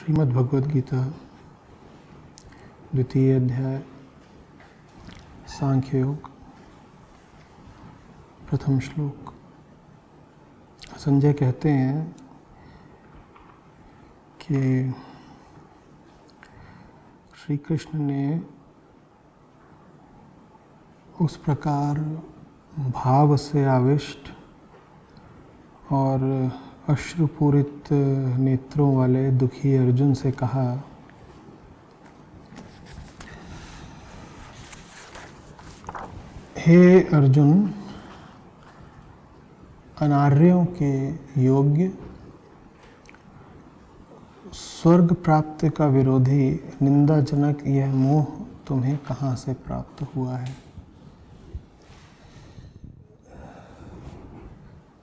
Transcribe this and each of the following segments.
श्रीमद् भगवद गीता द्वितीय अध्याय सांख्य योग प्रथम श्लोक। संजय कहते हैं कि श्री कृष्ण ने उस प्रकार भाव से आविष्ट और अश्रुपूरित नेत्रों वाले दुखी अर्जुन से कहा, हे अर्जुन, अनार्यों के योग्य स्वर्ग प्राप्ति का विरोधी निंदाजनक यह मोह तुम्हें कहाँ से प्राप्त हुआ है।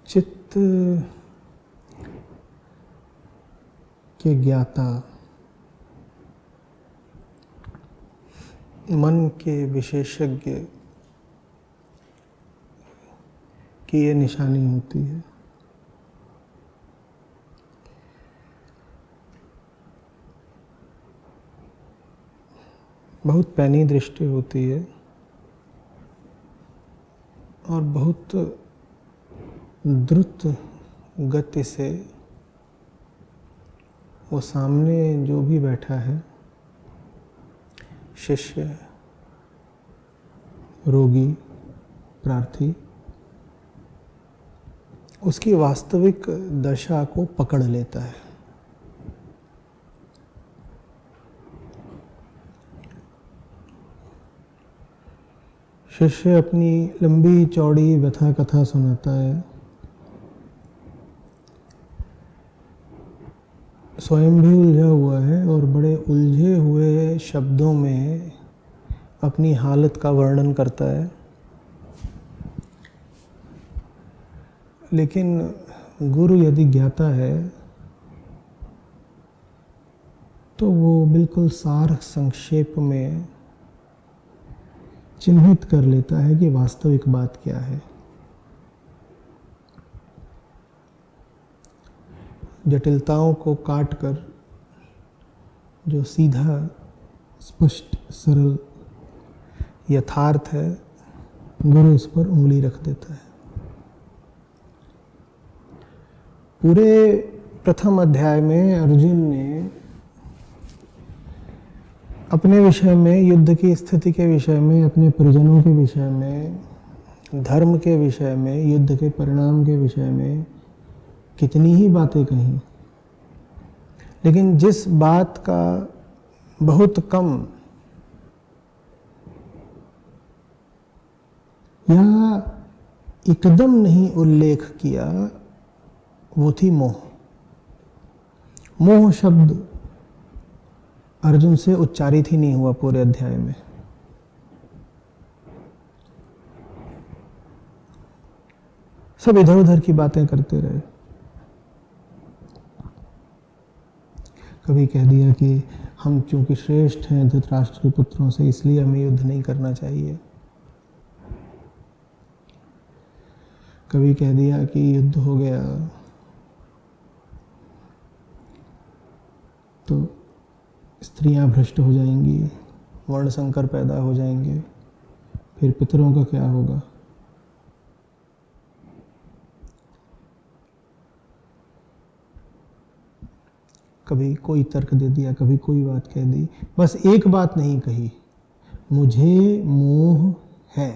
चित्त के ज्ञाता, मन के विशेषज्ञ की ये निशानी होती है। बहुत पैनी दृष्टि होती है और बहुत द्रुत गति से वो सामने जो भी बैठा है, शिष्य, रोगी, प्रार्थी, उसकी वास्तविक दशा को पकड़ लेता है। शिष्य अपनी लंबी चौड़ी व्यथा कथा सुनाता है, स्वयं भी उलझा हुआ है और बड़े उलझे हुए शब्दों में अपनी हालत का वर्णन करता है। लेकिन गुरु यदि ज्ञाता है तो वो बिल्कुल सार संक्षेप में चिन्हित कर लेता है कि वास्तविक बात क्या है। जटिलताओं को काटकर जो सीधा, स्पष्ट, सरल यथार्थ है, गुरु उस पर उंगली रख देता है। पूरे प्रथम अध्याय में अर्जुन ने अपने विषय में, युद्ध की स्थिति के विषय में, अपने परिजनों के विषय में, धर्म के विषय में, युद्ध के परिणाम के विषय में कितनी ही बातें कही, लेकिन जिस बात का बहुत कम या एकदम नहीं उल्लेख किया वो थी मोह। मोह शब्द अर्जुन से उच्चारित ही नहीं हुआ पूरे अध्याय में। सब इधर उधर की बातें करते रहे। कभी कह दिया कि हम चूंकि श्रेष्ठ हैं धृतराष्ट्र के पुत्रों से, इसलिए हमें युद्ध नहीं करना चाहिए। कभी कह दिया कि युद्ध हो गया तो स्त्रियां भ्रष्ट हो जाएंगी, वर्ण संकर पैदा हो जाएंगे, फिर पितरों का क्या होगा। कभी कोई तर्क दे दिया, कभी कोई बात कह दी, बस एक बात नहीं कही, मुझे मोह है।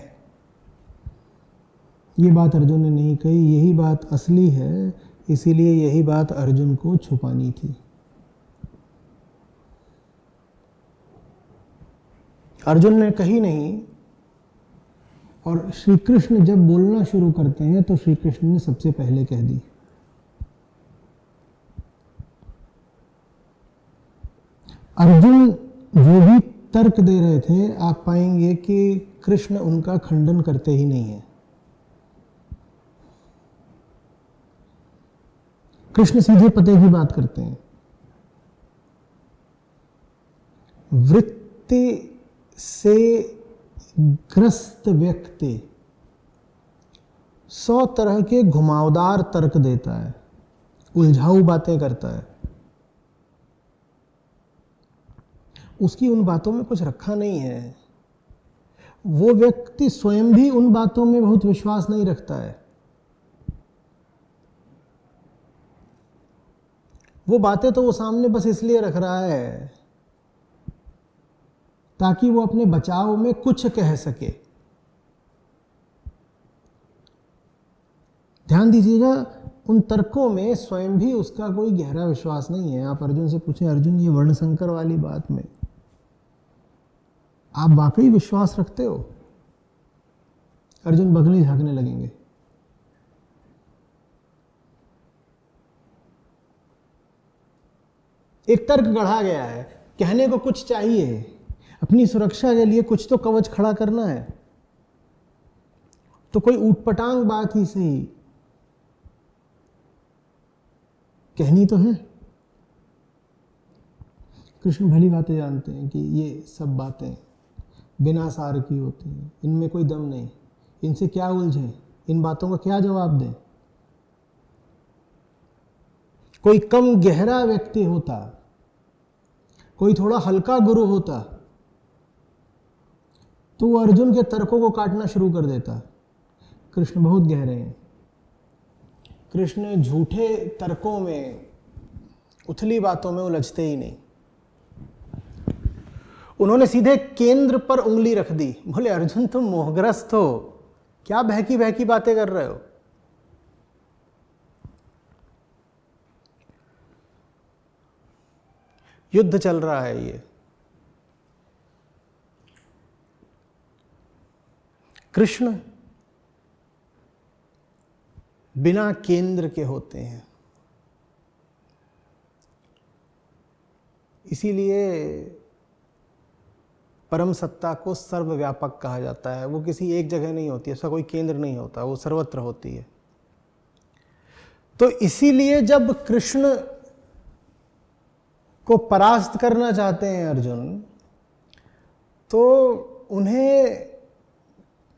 ये बात अर्जुन ने नहीं कही। यही बात असली है, इसीलिए यही बात अर्जुन को छुपानी थी। अर्जुन ने कही नहीं, और श्री कृष्ण जब बोलना शुरू करते हैं तो श्री कृष्ण ने सबसे पहले कह दी। अर्जुन जो भी तर्क दे रहे थे, आप पाएंगे कि कृष्ण उनका खंडन करते ही नहीं है। कृष्ण सीधे पते की बात करते हैं। वृत्ति से ग्रस्त व्यक्ति 100 तरह के घुमावदार तर्क देता है, उलझाऊ बातें करता है, उसकी उन बातों में कुछ रखा नहीं है। वो व्यक्ति स्वयं भी उन बातों में बहुत विश्वास नहीं रखता है। वो बातें तो वो सामने बस इसलिए रख रहा है ताकि वो अपने बचाव में कुछ कह सके। ध्यान दीजिएगा, उन तर्कों में स्वयं भी उसका कोई गहरा विश्वास नहीं है। आप अर्जुन से पूछें, अर्जुन ये वर्ण संकर वाली बात में आप वाकई विश्वास रखते हो? अर्जुन बगली झांकने लगेंगे। एक तर्क गढ़ा गया है, कहने को कुछ चाहिए, अपनी सुरक्षा के लिए कुछ तो कवच खड़ा करना है, तो कोई ऊटपटांग बात ही सही कहनी तो है। कृष्ण भली बातें जानते हैं कि ये सब बातें बिना सार की होती हैं, इनमें कोई दम नहीं, इनसे क्या उलझे, इन बातों का क्या जवाब दें। कोई कम गहरा व्यक्ति होता, कोई थोड़ा हल्का गुरु होता, तो वो अर्जुन के तर्कों को काटना शुरू कर देता। कृष्ण बहुत गहरे हैं। कृष्ण झूठे तर्कों में, उथली बातों में उलझते ही नहीं। उन्होंने सीधे केंद्र पर उंगली रख दी। बोले अर्जुन तुम मोहग्रस्त हो, क्या बहकी बहकी बातें कर रहे हो? युद्ध चल रहा है ये। कृष्ण बिना केंद्र के होते हैं, इसीलिए परम सत्ता को सर्वव्यापक कहा जाता है। वो किसी एक जगह नहीं होती, उसका कोई केंद्र नहीं होता, वो सर्वत्र होती है। तो इसीलिए जब कृष्ण को परास्त करना चाहते हैं अर्जुन, तो उन्हें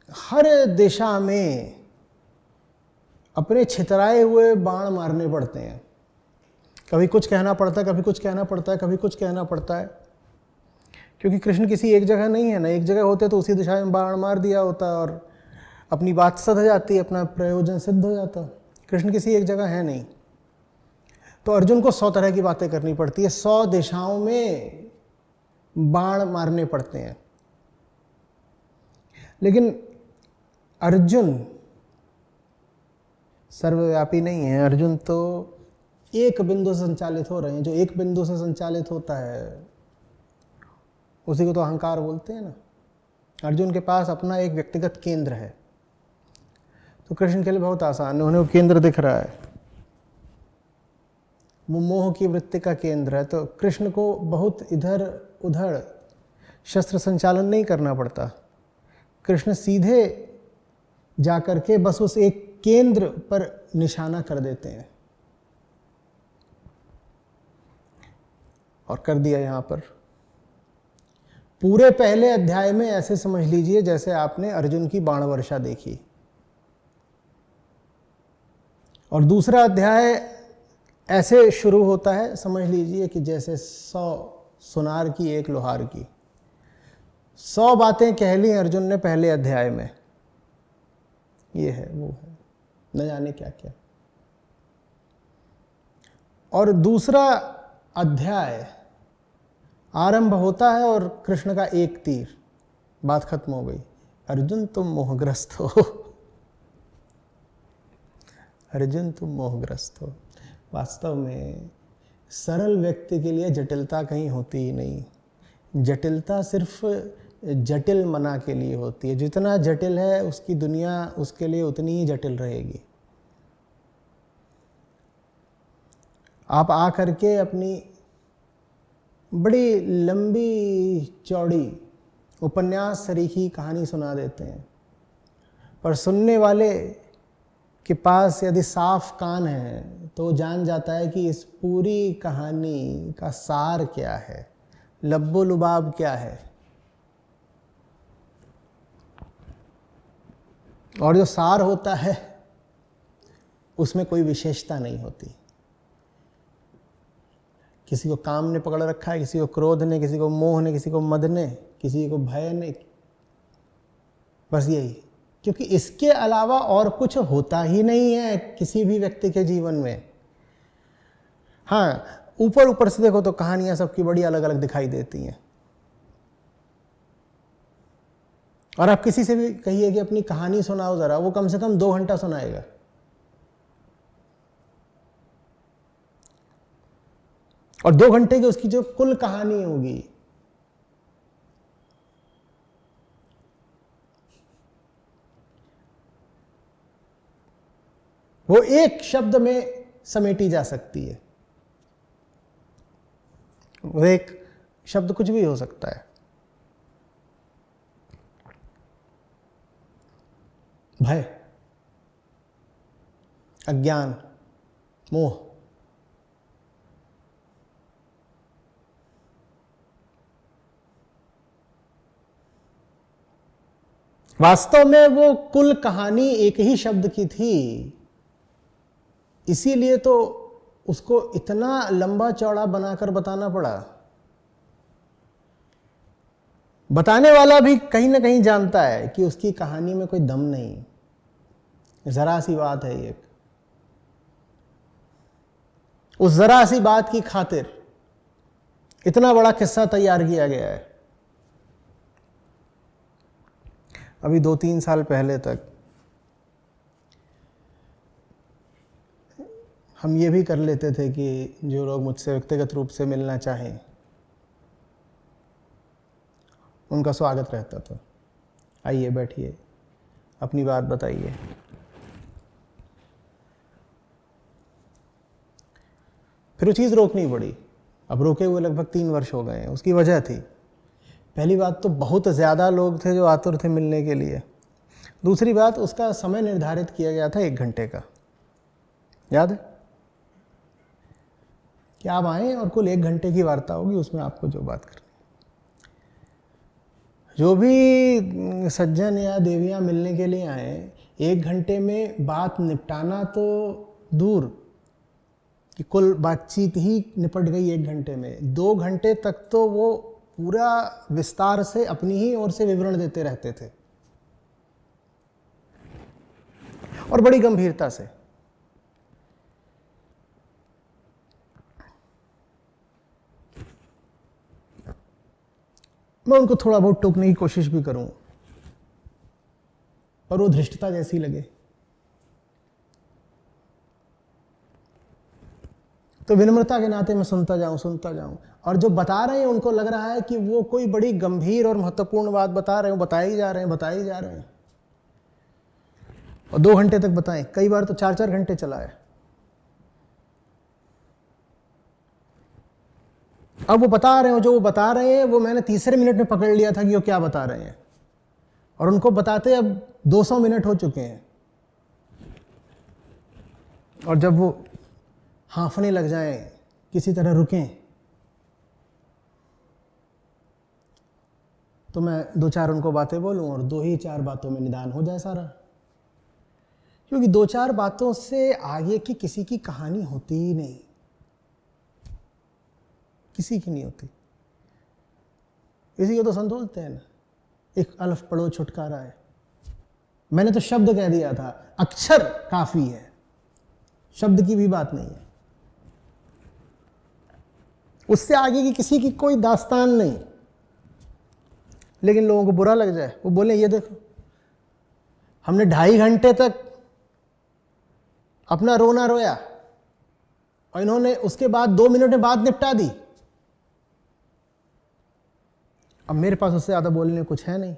हर दिशा में अपने छितराए हुए बाण मारने पड़ते हैं। कभी कुछ कहना पड़ता है, कभी कुछ कहना पड़ता है, कभी कुछ कहना पड़ता है, क्योंकि कृष्ण किसी एक जगह नहीं है ना। एक जगह होते तो उसी दिशा में बाण मार दिया होता और अपनी बात सध जाती, अपना प्रयोजन सिद्ध हो जाता। कृष्ण किसी एक जगह है नहीं, तो अर्जुन को 100 तरह की बातें करनी पड़ती है, 100 दिशाओं में बाण मारने पड़ते हैं। लेकिन अर्जुन सर्वव्यापी नहीं है। अर्जुन तो एक बिंदु से संचालित हो रहे हैं। जो एक बिंदु से संचालित होता है उसी को तो अहंकार बोलते हैं ना। अर्जुन के पास अपना एक व्यक्तिगत केंद्र है, तो कृष्ण के लिए बहुत आसान है, उन्हें वो केंद्र दिख रहा है, वो मोह की वृत्ति का केंद्र है। तो कृष्ण को बहुत इधर उधर शस्त्र संचालन नहीं करना पड़ता। कृष्ण सीधे जाकर के बस उस एक केंद्र पर निशाना कर देते हैं, और कर दिया। यहां पर पूरे पहले अध्याय में ऐसे समझ लीजिए जैसे आपने अर्जुन की बाण वर्षा देखी, और दूसरा अध्याय ऐसे शुरू होता है, समझ लीजिए कि जैसे 100 सुनार की एक लोहार की। 100 बातें कह ली अर्जुन ने पहले अध्याय में, ये है वो है, न जाने क्या क्या। और दूसरा अध्याय आरंभ होता है और कृष्ण का एक तीर, बात खत्म हो गई। अर्जुन तुम मोहग्रस्त हो, अर्जुन तुम मोहग्रस्त हो। वास्तव में सरल व्यक्ति के लिए जटिलता कहीं होती ही नहीं। जटिलता सिर्फ जटिल मना के लिए होती है। जितना जटिल है उसकी दुनिया उसके लिए उतनी ही जटिल रहेगी। आप आ करके अपनी बड़ी लंबी चौड़ी उपन्यास सरीखी कहानी सुना देते हैं, पर सुनने वाले के पास यदि साफ कान है तो वो जान जाता है कि इस पूरी कहानी का सार क्या है, लब्बो लुबाब क्या है। और जो सार होता है उसमें कोई विशेषता नहीं होती। किसी को काम ने पकड़ रखा है, किसी को क्रोध ने, किसी को मोह ने, किसी को मद ने, किसी को भय ने, बस यही। क्योंकि इसके अलावा और कुछ होता ही नहीं है किसी भी व्यक्ति के जीवन में। हाँ, ऊपर ऊपर से देखो तो कहानियां सबकी बड़ी अलग अलग दिखाई देती हैं। और आप किसी से भी कहिए कि अपनी कहानी सुनाओ जरा, वो कम से कम 2 घंटा सुनाएगा। और 2 घंटे की उसकी जो कुल कहानी होगी, वो एक शब्द में समेटी जा सकती है। वो एक शब्द कुछ भी हो सकता है। भय, अज्ञान, मोह, वास्तव में वो कुल कहानी एक ही शब्द की थी। इसीलिए तो उसको इतना लंबा चौड़ा बनाकर बताना पड़ा। बताने वाला भी कहीं ना कहीं जानता है कि उसकी कहानी में कोई दम नहीं, जरा सी बात है एक। उस जरा सी बात की खातिर इतना बड़ा किस्सा तैयार किया गया है। अभी 2-3 साल पहले तक हम ये भी कर लेते थे कि जो लोग मुझसे व्यक्तिगत रूप से मिलना चाहें उनका स्वागत रहता था। आइए, बैठिए, अपनी बात बताइए। फिर वो चीज़ रोकनी पड़ी। अब रोके हुए लगभग 3 वर्ष हो गए हैं। उसकी वजह थी, पहली बात तो बहुत ज़्यादा लोग थे जो आतुर थे मिलने के लिए। दूसरी बात, उसका समय निर्धारित किया गया था 1 घंटे का। याद है कि आप आए और कुल 1 घंटे की वार्ता होगी, उसमें आपको जो बात करनी। जो भी सज्जन या देवियां मिलने के लिए आए, 1 घंटे में बात निपटाना तो दूर कि कुल बातचीत ही निपट गई 1 घंटे में, 2 घंटे तक तो वो पूरा विस्तार से अपनी ही ओर से विवरण देते रहते थे और बड़ी गंभीरता से। मैं उनको थोड़ा बहुत टोकने की कोशिश भी करूं और वो धृष्टता जैसी लगे तो विनम्रता के नाते मैं सुनता जाऊं। और जो बता रहे हैं उनको लग रहा है कि वो कोई बड़ी गंभीर और महत्वपूर्ण बात बता रहे हो, बताए ही जा रहे हैं और 2 घंटे तक बताएं। कई बार तो 4-4 घंटे चला है। अब वो बता रहे हो, जो वो बता रहे हैं वो मैंने तीसरे मिनट में पकड़ लिया था कि वो क्या बता रहे हैं, और उनको बताते अब 200 मिनट हो चुके हैं। और जब वो हाँफने लग जाएं, किसी तरह रुकें, तो मैं 2-4 उनको बातें बोलूं और 2 ही 4 बातों में निदान हो जाए सारा। क्योंकि 2-4 बातों से आगे की किसी की कहानी होती ही नहीं, किसी की नहीं होती। इसी को तो संतोषते हैं ना, एक अल्फ पढ़ो छुटकारा है। मैंने तो शब्द कह दिया था, अक्षर काफी है, शब्द की भी बात नहीं है। उससे आगे की किसी की कोई दास्तान नहीं। लेकिन लोगों को बुरा लग जाए, वो बोले ये देखो हमने 2.5 घंटे तक अपना रोना रोया और इन्होंने उसके बाद 2 मिनट में बात निपटा दी। अब मेरे पास उससे ज़्यादा बोलने कुछ है नहीं,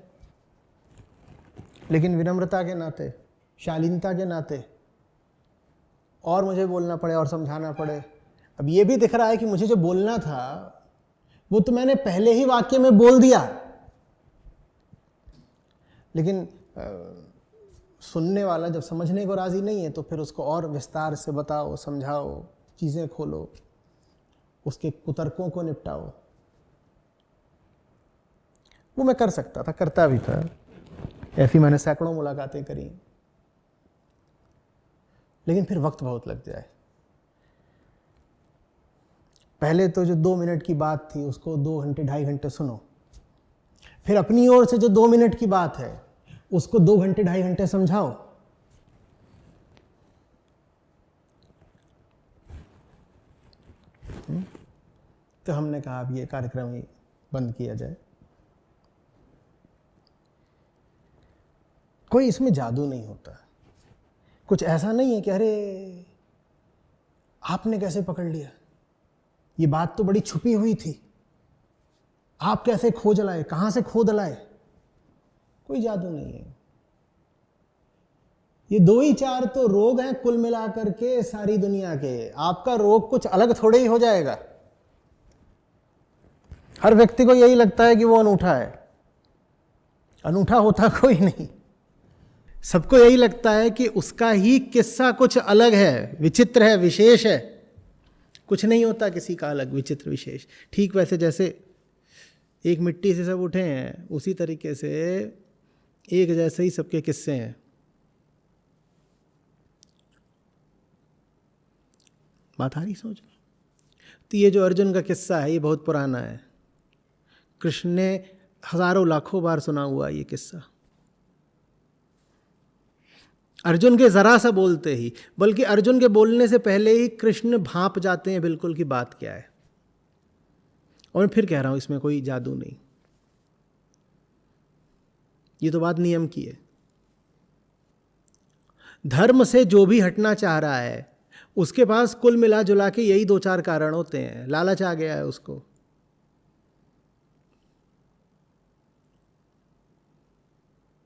लेकिन विनम्रता के नाते, शालीनता के नाते और मुझे बोलना पड़े और समझाना पड़े। अब ये भी दिख रहा है कि मुझे जो बोलना था वो तो मैंने पहले ही वाक्य में बोल दिया, लेकिन सुनने वाला जब समझने को राजी नहीं है तो फिर उसको और विस्तार से बताओ, समझाओ, चीज़ें खोलो, उसके कुतर्कों को निपटाओ। वो मैं कर सकता था, करता भी था। ऐसी मैंने सैकड़ों मुलाकातें करी, लेकिन फिर वक्त बहुत लग जाए। पहले तो जो 2 मिनट की बात थी उसको 2 घंटे 2.5 घंटे सुनो, फिर अपनी ओर से जो 2 मिनट की बात है उसको 2 घंटे 2.5 घंटे समझाओ। तो हमने कहा अब ये कार्यक्रम ही बंद किया जाए। कोई इसमें जादू नहीं होता, कुछ ऐसा नहीं है कि अरे आपने कैसे पकड़ लिया, ये बात तो बड़ी छुपी हुई थी, आप कैसे खोज लाए, कहां से खोद लाए। कोई जादू नहीं है। ये 2 ही 4 तो रोग हैं कुल मिलाकर के सारी दुनिया के। आपका रोग कुछ अलग थोड़े ही हो जाएगा। हर व्यक्ति को यही लगता है कि वो अनूठा है, अनूठा होता कोई नहीं। सबको यही लगता है कि उसका ही किस्सा कुछ अलग है, विचित्र है, विशेष है। कुछ नहीं होता किसी का अलग, विचित्र, विशेष। ठीक वैसे जैसे एक मिट्टी से सब उठे हैं, उसी तरीके से एक जैसे ही सबके किस्से हैं। बात आ रही समझ में? तो ये जो अर्जुन का किस्सा है ये बहुत पुराना है। कृष्ण ने हजारों लाखों बार सुना हुआ ये किस्सा। अर्जुन के जरा सा बोलते ही, बल्कि अर्जुन के बोलने से पहले ही कृष्ण भांप जाते हैं बिल्कुल कि बात क्या है। और मैं फिर कह रहा हूं इसमें कोई जादू नहीं, ये तो बात नियम की है। धर्म से जो भी हटना चाह रहा है उसके पास कुल मिला जुला के यही 2-4 कारण होते हैं। लालच आ गया है उसको,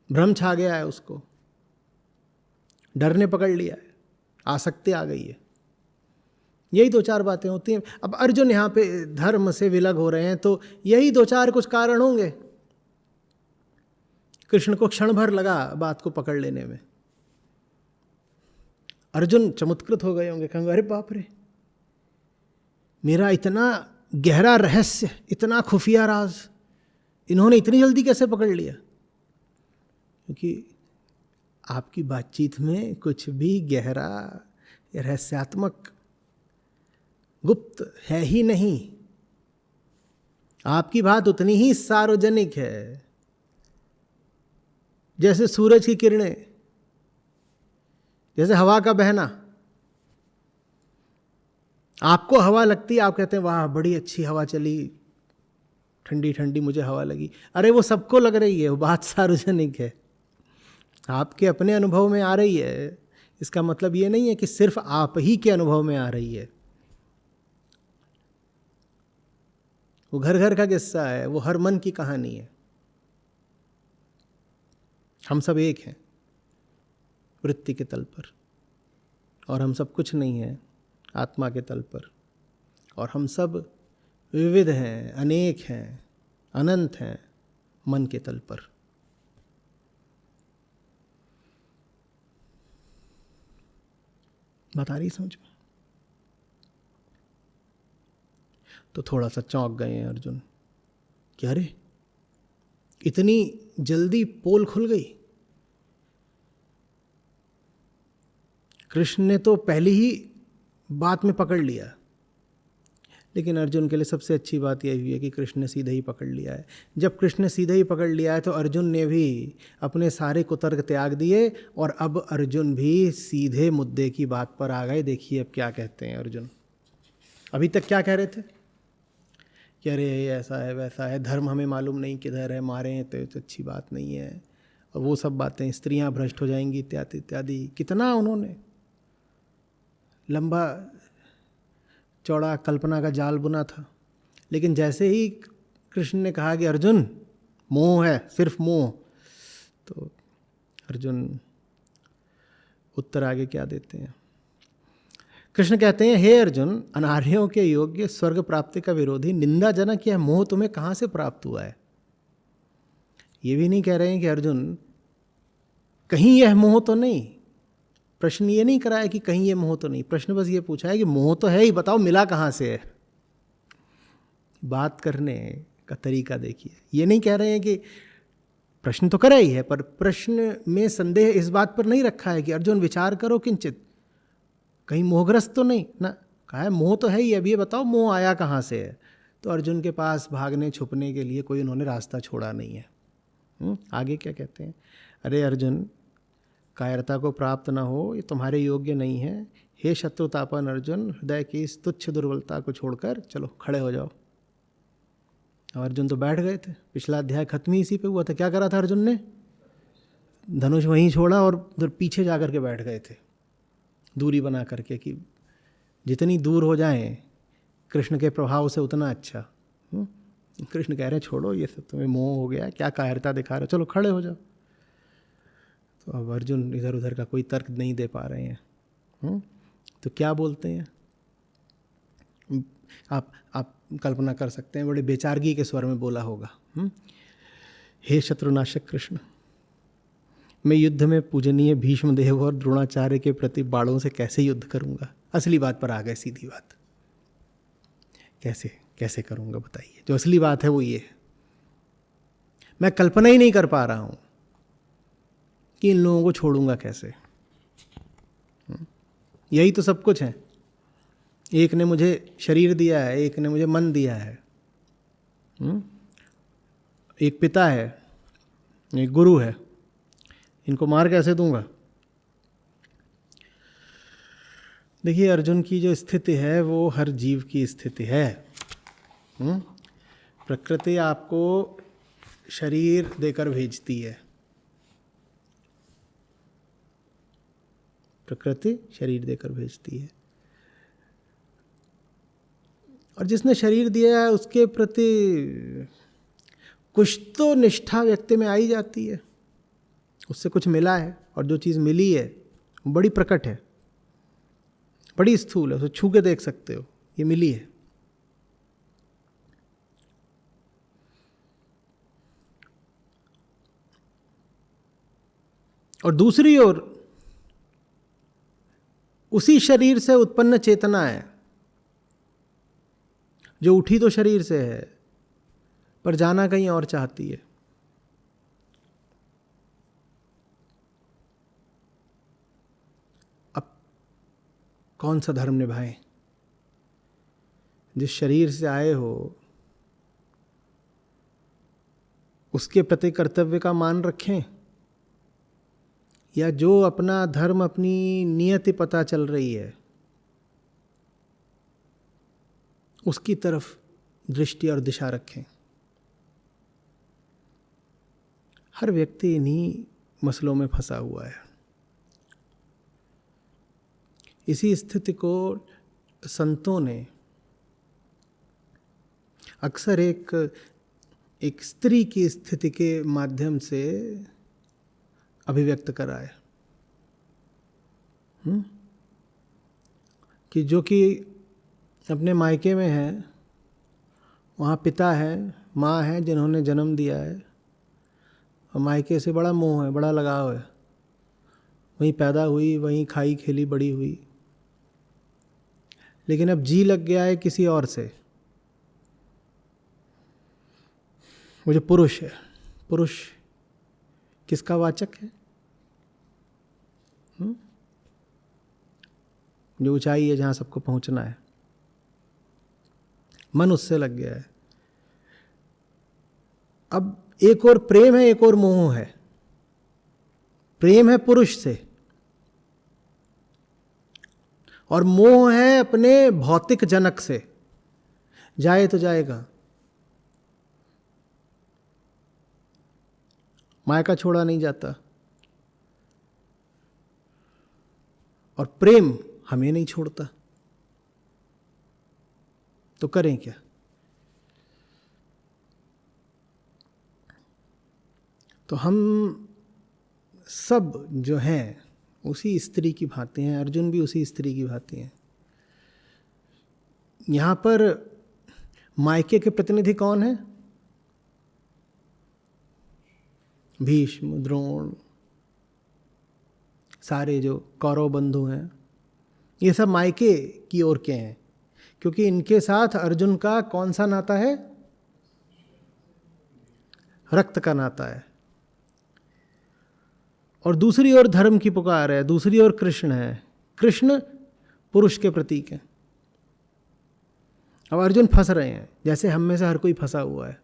भ्रम छा गया है उसको, डर ने पकड़ लिया है, आसक्ति आ गई है। यही 2-4 बातें होती हैं। अब अर्जुन यहाँ पे धर्म से विलग हो रहे हैं तो यही 2-4 कुछ कारण होंगे। कृष्ण को क्षण भर लगा बात को पकड़ लेने में। अर्जुन चमत्कृत हो गए होंगे, कहेंगे अरे बाप रे, मेरा इतना गहरा रहस्य, इतना खुफिया राज इन्होंने इतनी जल्दी कैसे पकड़ लिया। क्योंकि आपकी बातचीत में कुछ भी गहरा, रहस्यात्मक, गुप्त है ही नहीं। आपकी बात उतनी ही सार्वजनिक है जैसे सूरज की किरणें, जैसे हवा का बहना। आपको हवा लगती है, आप कहते हैं वाह बड़ी अच्छी हवा चली, ठंडी ठंडी मुझे हवा लगी। अरे वो सबको लग रही है, वो बात सार्वजनिक है, आपके अपने अनुभव में आ रही है। इसका मतलब ये नहीं है कि सिर्फ आप ही के अनुभव में आ रही है। वो घर घर का किस्सा है, वो हर मन की कहानी है। हम सब एक हैं वृत्ति के तल पर, और हम सब कुछ नहीं है आत्मा के तल पर, और हम सब विविध हैं, अनेक हैं, अनंत हैं मन के तल पर। बता रही समझ में? तो थोड़ा सा चौंक गए हैं अर्जुन कि अरे इतनी जल्दी पोल खुल गई। कृष्ण ने तो पहले ही बात में पकड़ लिया। लेकिन अर्जुन के लिए सबसे अच्छी बात यह हुई है कि कृष्ण ने सीधे ही पकड़ लिया है। जब कृष्ण ने सीधे ही पकड़ लिया है तो अर्जुन ने भी अपने सारे कुतर्क त्याग दिए और अब अर्जुन भी सीधे मुद्दे की बात पर आ गए। देखिए अब क्या कहते हैं अर्जुन। अभी तक क्या कह रहे थे कि अरे ऐसा है वैसा है, धर्म हमें मालूम नहीं किधर है, मारे तो अच्छी बात नहीं है, और वो सब बातें, स्त्रियां भ्रष्ट हो जाएंगी इत्यादि इत्यादि। कितना उन्होंने लंबा चौड़ा कल्पना का जाल बुना था। लेकिन जैसे ही कृष्ण ने कहा कि अर्जुन मोह है, सिर्फ मोह, तो अर्जुन उत्तर आगे क्या देते हैं। कृष्ण कहते हैं, हे अर्जुन, अनार्यों के योग्य, स्वर्ग प्राप्ति का विरोधी, निंदाजनक यह मोह तुम्हें कहाँ से प्राप्त हुआ है। ये भी नहीं कह रहे हैं कि अर्जुन कहीं यह मोह तो नहीं। प्रश्न ये नहीं करा है कि कहीं ये मोह तो नहीं, प्रश्न बस ये पूछा है कि मोह तो है ही, बताओ मिला कहाँ से है। बात करने का तरीका देखिए। ये नहीं कह रहे हैं कि प्रश्न तो करा ही है, पर प्रश्न में संदेह इस बात पर नहीं रखा है कि अर्जुन विचार करो किंचित, कहीं मोहग्रस्त तो नहीं ना। कहा है मोह तो है ही, अब ये बताओ मोह आया कहाँ से है। तो अर्जुन के पास भागने छुपने के लिए कोई उन्होंने रास्ता छोड़ा नहीं है। आगे क्या कहते हैं, अरे अर्जुन, कायरता को प्राप्त न हो, ये तुम्हारे योग्य नहीं है। हे शत्रुतापन अर्जुन, हृदय की इस तुच्छ दुर्बलता को छोड़कर चलो खड़े हो जाओ। अर्जुन तो बैठ गए थे, पिछला अध्याय खत्म ही इसी पे हुआ था। क्या करा था अर्जुन ने, धनुष वहीं छोड़ा और उधर पीछे जा करके बैठ गए थे, दूरी बना करके कि जितनी दूर हो जाएं कृष्ण के प्रभाव से उतना अच्छा। कृष्ण कह रहे हैं छोड़ो ये सब, तुम्हें मोह हो गया, क्या कायरता दिखा रहे हो, चलो खड़े हो जाओ। तो अब अर्जुन इधर उधर का कोई तर्क नहीं दे पा रहे हैं। तो क्या बोलते हैं, आप कल्पना कर सकते हैं, बड़े बेचारगी के स्वर में बोला होगा, हे शत्रुनाशक कृष्ण, मैं युद्ध में पूजनीय भीष्मदेव और द्रोणाचार्य के प्रति बाणों से कैसे युद्ध करूंगा। असली बात पर आ गए, सीधी बात, कैसे कैसे करूंगा बताइए। जो असली बात है वो ये है, मैं कल्पना ही नहीं कर पा रहा हूं कि इन लोगों को छोड़ूंगा कैसे। यही तो सब कुछ है, एक ने मुझे शरीर दिया है, एक ने मुझे मन दिया है, एक पिता है, एक गुरु है, इनको मार कैसे दूंगा। देखिए अर्जुन की जो स्थिति है वो हर जीव की स्थिति है। प्रकृति आपको शरीर देकर भेजती है, प्रकृति शरीर देकर भेजती है, और जिसने शरीर दिया है उसके प्रति कुछ तो निष्ठा व्यक्ति में आई जाती है, उससे कुछ मिला है, और जो चीज़ मिली है बड़ी प्रकट है, बड़ी स्थूल है, उसे छू के देख सकते हो, ये मिली है। और दूसरी ओर उसी शरीर से उत्पन्न चेतना है, जो उठी तो शरीर से है पर जाना कहीं और चाहती है। अब कौन सा धर्म निभाएं, जिस शरीर से आए हो उसके प्रति कर्तव्य का मान रखें, या जो अपना धर्म अपनी नियति पता चल रही है उसकी तरफ दृष्टि और दिशा रखें। हर व्यक्ति इन्हीं मसलों में फंसा हुआ है। इसी स्थिति को संतों ने अक्सर एक स्त्री की स्थिति के माध्यम से अभिव्यक्त करा है, कि जो कि अपने मायके में है, वहाँ पिता है, माँ है जिन्होंने जन्म दिया है, और मायके से बड़ा मोह है, बड़ा लगाव है, वहीं पैदा हुई, वहीं खाई खेली बड़ी हुई, लेकिन अब जी लग गया है किसी और से। वो जो पुरुष है, पुरुष किसका वाचक है, जो ऊंचाई है जहाँ सबको पहुँचना है, मन उससे लग गया है। अब एक और प्रेम है, एक और मोह है। प्रेम है पुरुष से और मोह है अपने भौतिक जनक से। जाए तो जाएगा, मायका छोड़ा नहीं जाता, और प्रेम हमें नहीं छोड़ता, तो करें क्या। तो हम सब जो हैं उसी स्त्री की भांति हैं, अर्जुन भी उसी स्त्री की भांति हैं। यहाँ पर मायके के प्रतिनिधि कौन है, भीष्म, द्रोण, सारे जो कौरव बंधु हैं, ये सब मायके की ओर के हैं, क्योंकि इनके साथ अर्जुन का कौन सा नाता है, रक्त का नाता है। और दूसरी ओर धर्म की पुकार है, दूसरी ओर कृष्ण है। कृष्ण पुरुष के प्रतीक हैं, अब अर्जुन फंस रहे हैं, जैसे हम में से हर कोई फंसा हुआ है।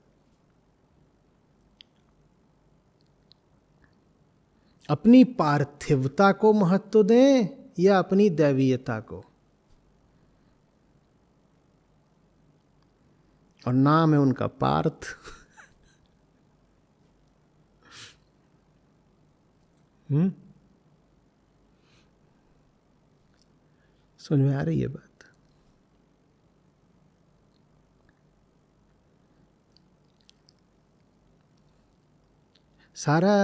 अपनी पार्थिवता को महत्व दें या अपनी दैवीयता को? और नाम है उनका पार्थ। समझ में आ रही है बात? सारा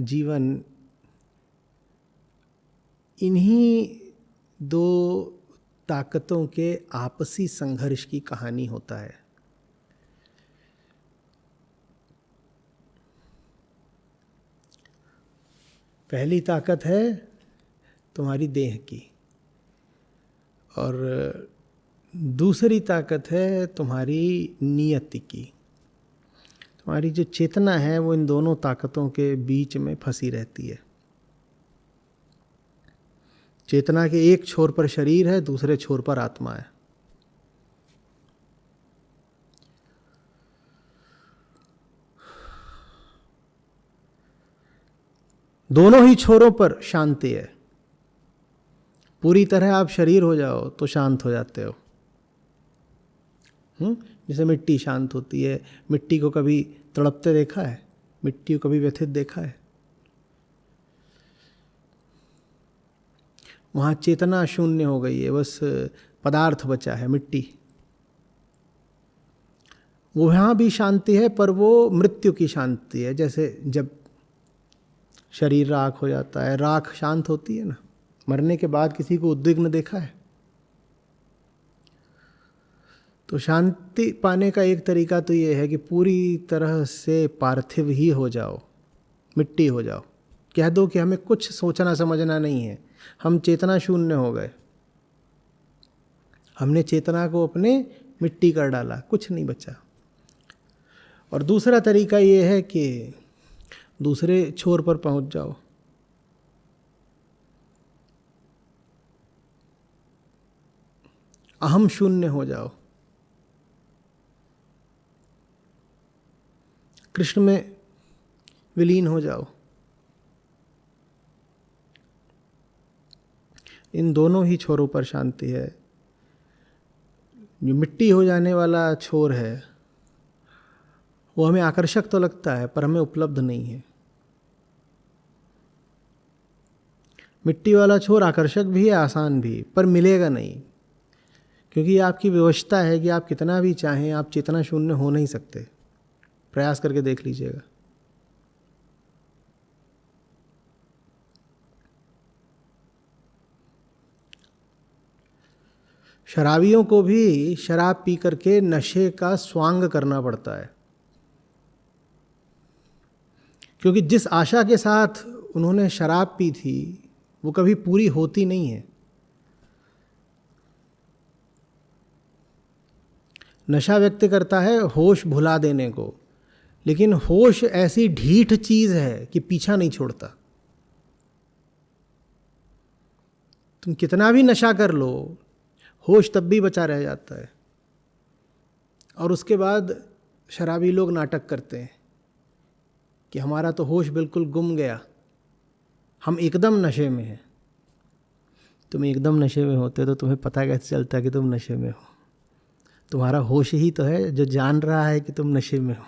जीवन इन्हीं दो ताकतों के आपसी संघर्ष की कहानी होता है। पहली ताकत है तुम्हारी देह की, और दूसरी ताकत है तुम्हारी नियति की। तुम्हारी जो चेतना है वो इन दोनों ताकतों के बीच में फंसी रहती है। चेतना के एक छोर पर शरीर है, दूसरे छोर पर आत्मा है। दोनों ही छोरों पर शांति है। पूरी तरह आप शरीर हो जाओ तो शांत हो जाते हो। जैसे मिट्टी शांत होती है। मिट्टी को कभी तड़पते देखा है? मिट्टी को कभी व्यथित देखा है? वहाँ चेतना शून्य हो गई है, बस पदार्थ बचा है, मिट्टी। वो यहाँ भी शांति है, पर वो मृत्यु की शांति है। जैसे जब शरीर राख हो जाता है, राख शांत होती है ना। मरने के बाद किसी को उद्विग्न देखा है? तो शांति पाने का एक तरीका तो ये है कि पूरी तरह से पार्थिव ही हो जाओ, मिट्टी हो जाओ। कह दो कि हमें कुछ सोचना समझना नहीं है, हम चेतना शून्य हो गए। हमने चेतना को अपने मिट्टी कर डाला, कुछ नहीं बचा। और दूसरा तरीका ये है कि दूसरे छोर पर पहुंच जाओ। अहम शून्य हो जाओ, कृष्ण में विलीन हो जाओ। इन दोनों ही छोरों पर शांति है। जो मिट्टी हो जाने वाला छोर है वो हमें आकर्षक तो लगता है, पर हमें उपलब्ध नहीं है। मिट्टी वाला छोर आकर्षक भी है, आसान भी, पर मिलेगा नहीं। क्योंकि ये आपकी व्यवस्था है कि आप कितना भी चाहें, आप चेतना शून्य हो नहीं सकते। प्रयास करके देख लीजिएगा। शराबियों को भी शराब पी करके नशे का स्वांग करना पड़ता है, क्योंकि जिस आशा के साथ उन्होंने शराब पी थी वो कभी पूरी होती नहीं है। नशा व्यक्त करता है होश भुला देने को, लेकिन होश ऐसी ढीठ चीज है कि पीछा नहीं छोड़ता। तुम कितना भी नशा कर लो, होश तब भी बचा रह जाता है। और उसके बाद शराबी लोग नाटक करते हैं कि हमारा तो होश बिल्कुल गुम गया, हम एकदम नशे में हैं। तुम एकदम नशे में होते तो तुम्हें पता कैसे चलता कि तुम नशे में हो? तुम्हारा होश ही तो है जो जान रहा है कि तुम नशे में हो।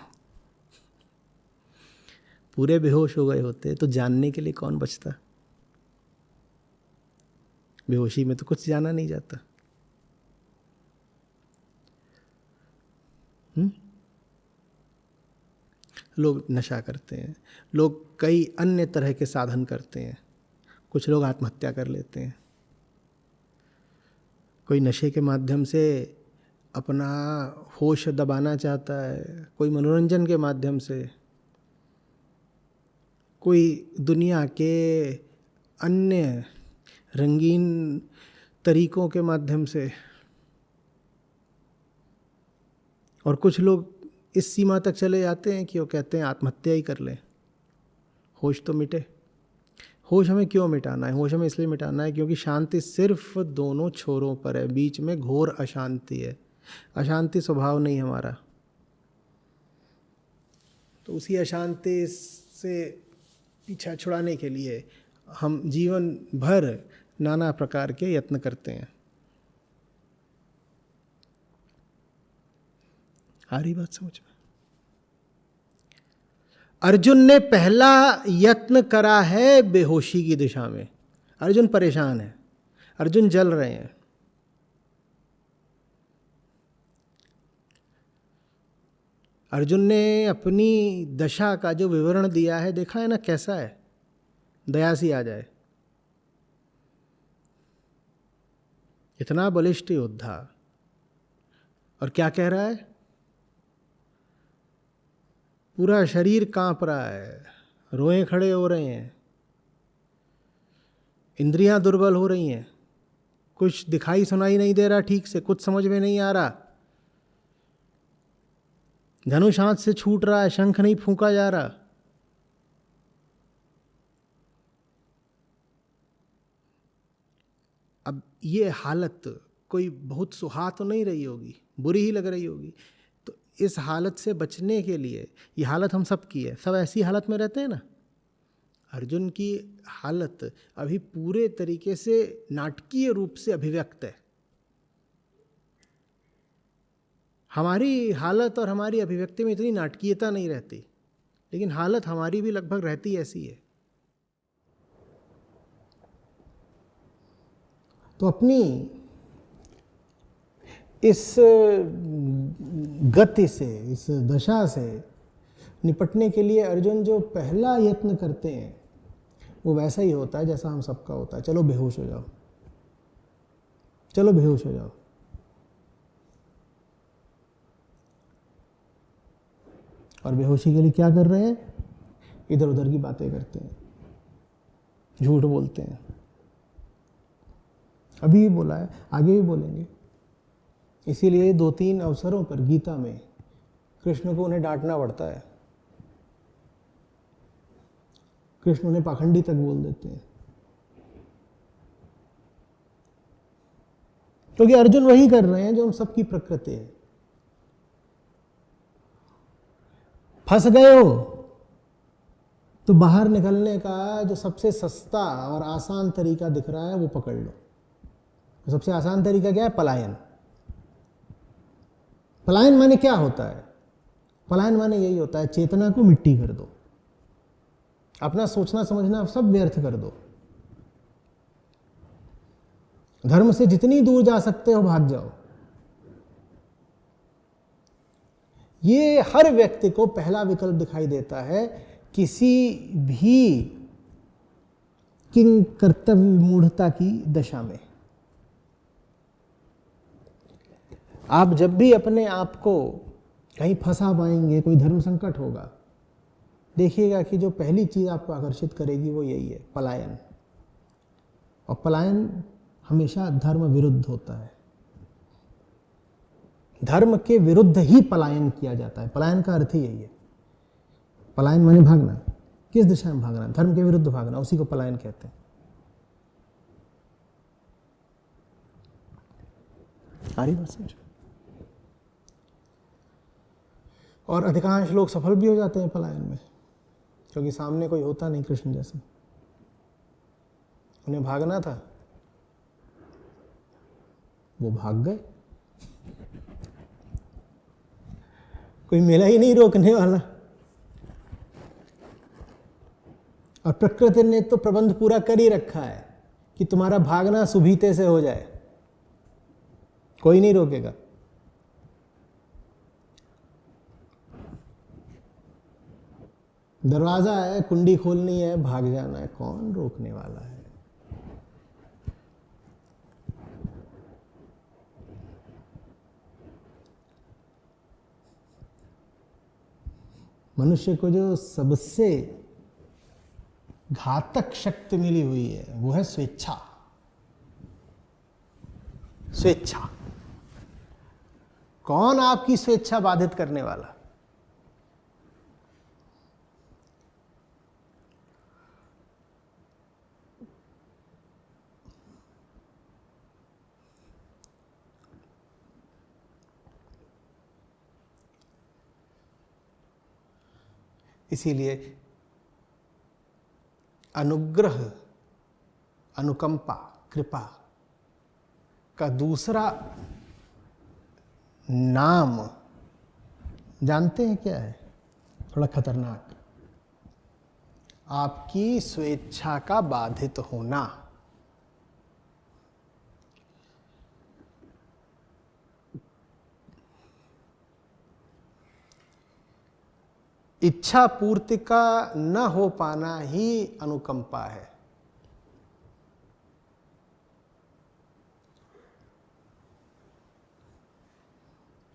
पूरे बेहोश हो गए होते तो जानने के लिए कौन बचता? बेहोशी में तो कुछ जाना नहीं जाता। लोग नशा करते हैं, लोग कई अन्य तरह के साधन करते हैं। कुछ लोग आत्महत्या कर लेते हैं। कोई नशे के माध्यम से अपना होश दबाना चाहता है, कोई मनोरंजन के माध्यम से, कोई दुनिया के अन्य रंगीन तरीकों के माध्यम से, और कुछ लोग इस सीमा तक चले जाते हैं कि वो कहते हैं आत्महत्या ही कर लें, होश तो मिटे। होश हमें क्यों मिटाना है? होश हमें इसलिए मिटाना है क्योंकि शांति सिर्फ दोनों छोरों पर है, बीच में घोर अशांति है। अशांति स्वभाव नहीं हमारा, तो उसी अशांति से पीछा छुड़ाने के लिए हम जीवन भर नाना प्रकार के यत्न करते हैं। आ रही बात समझ में? अर्जुन ने पहला यत्न करा है बेहोशी की दिशा में। अर्जुन परेशान है, अर्जुन जल रहे हैं। अर्जुन ने अपनी दशा का जो विवरण दिया है, देखा है ना कैसा है, दया सी आ जाए। इतना बलिष्ठ योद्धा, और क्या कह रहा है? पूरा शरीर कांप रहा है, रोए खड़े हो रहे हैं, इंद्रियां दुर्बल हो रही हैं, कुछ दिखाई सुनाई नहीं दे रहा ठीक से, कुछ समझ में नहीं आ रहा, धनुष हाथ से छूट रहा है, शंख नहीं फूंका जा रहा। अब ये हालत कोई बहुत सुहा तो नहीं रही होगी, बुरी ही लग रही होगी। तो इस हालत से बचने के लिए, ये हालत हम सब की है, सब ऐसी हालत में रहते हैं ना। अर्जुन की हालत अभी पूरे तरीके से नाटकीय रूप से अभिव्यक्त है। हमारी हालत और हमारी अभिव्यक्ति में इतनी नाटकीयता नहीं रहती, लेकिन हालत हमारी भी लगभग रहती ऐसी है। तो अपनी इस गति से, इस दशा से निपटने के लिए अर्जुन जो पहला यत्न करते हैं वो वैसा ही होता है जैसा हम सबका होता है। चलो बेहोश हो जाओ, चलो बेहोश हो जाओ। और बेहोशी के लिए क्या कर रहे हैं? इधर उधर की बातें करते हैं, झूठ बोलते हैं। अभी भी बोला है, आगे भी बोलेंगे। इसीलिए 2-3 अवसरों पर गीता में कृष्ण को उन्हें डांटना पड़ता है। कृष्ण उन्हें पाखंडी तक बोल देते हैं, क्योंकि अर्जुन वही कर रहे हैं जो हम सबकी प्रकृति है। फंस गए हो तो बाहर निकलने का जो सबसे सस्ता और आसान तरीका दिख रहा है वो पकड़ लो। सबसे आसान तरीका क्या है? पलायन। पलायन माने क्या होता है? पलायन माने यही होता है, चेतना को मिट्टी कर दो, अपना सोचना समझना सब व्यर्थ कर दो, धर्म से जितनी दूर जा सकते हो भाग जाओ। ये हर व्यक्ति को पहला विकल्प दिखाई देता है किसी भी किंग कर्तव्य मूढ़ता की दशा में। आप जब भी अपने आप को कहीं फंसा पाएंगे, कोई धर्म संकट होगा, देखिएगा कि जो पहली चीज आपको आकर्षित करेगी वो यही है, पलायन। और पलायन हमेशा धर्म विरुद्ध होता है। धर्म के विरुद्ध ही पलायन किया जाता है। पलायन का अर्थ ही यही है। पलायन माने भागना। किस दिशा में भागना? धर्म के विरुद्ध भागना, उसी को पलायन कहते हैं। आ रही बात समझ? और अधिकांश लोग सफल भी हो जाते हैं पलायन में, क्योंकि सामने कोई होता नहीं कृष्ण जैसे। उन्हें भागना था, वो भाग गए, कोई मिला ही नहीं रोकने वाला। और प्रकृति ने तो प्रबंध पूरा कर ही रखा है कि तुम्हारा भागना सुभीते से हो जाए, कोई नहीं रोकेगा। दरवाजा है, कुंडी खोलनी है, भाग जाना है, कौन रोकने वाला है? मनुष्य को जो सबसे घातक शक्ति मिली हुई है वो है स्वेच्छा। स्वेच्छा। कौन आपकी स्वेच्छा बाधित करने वाला? इसीलिए अनुग्रह, अनुकंपा, कृपा का दूसरा नाम जानते हैं क्या है? थोड़ा खतरनाक, आपकी स्वेच्छा का बाधित होना। इच्छा पूर्ति का न हो पाना ही अनुकंपा है।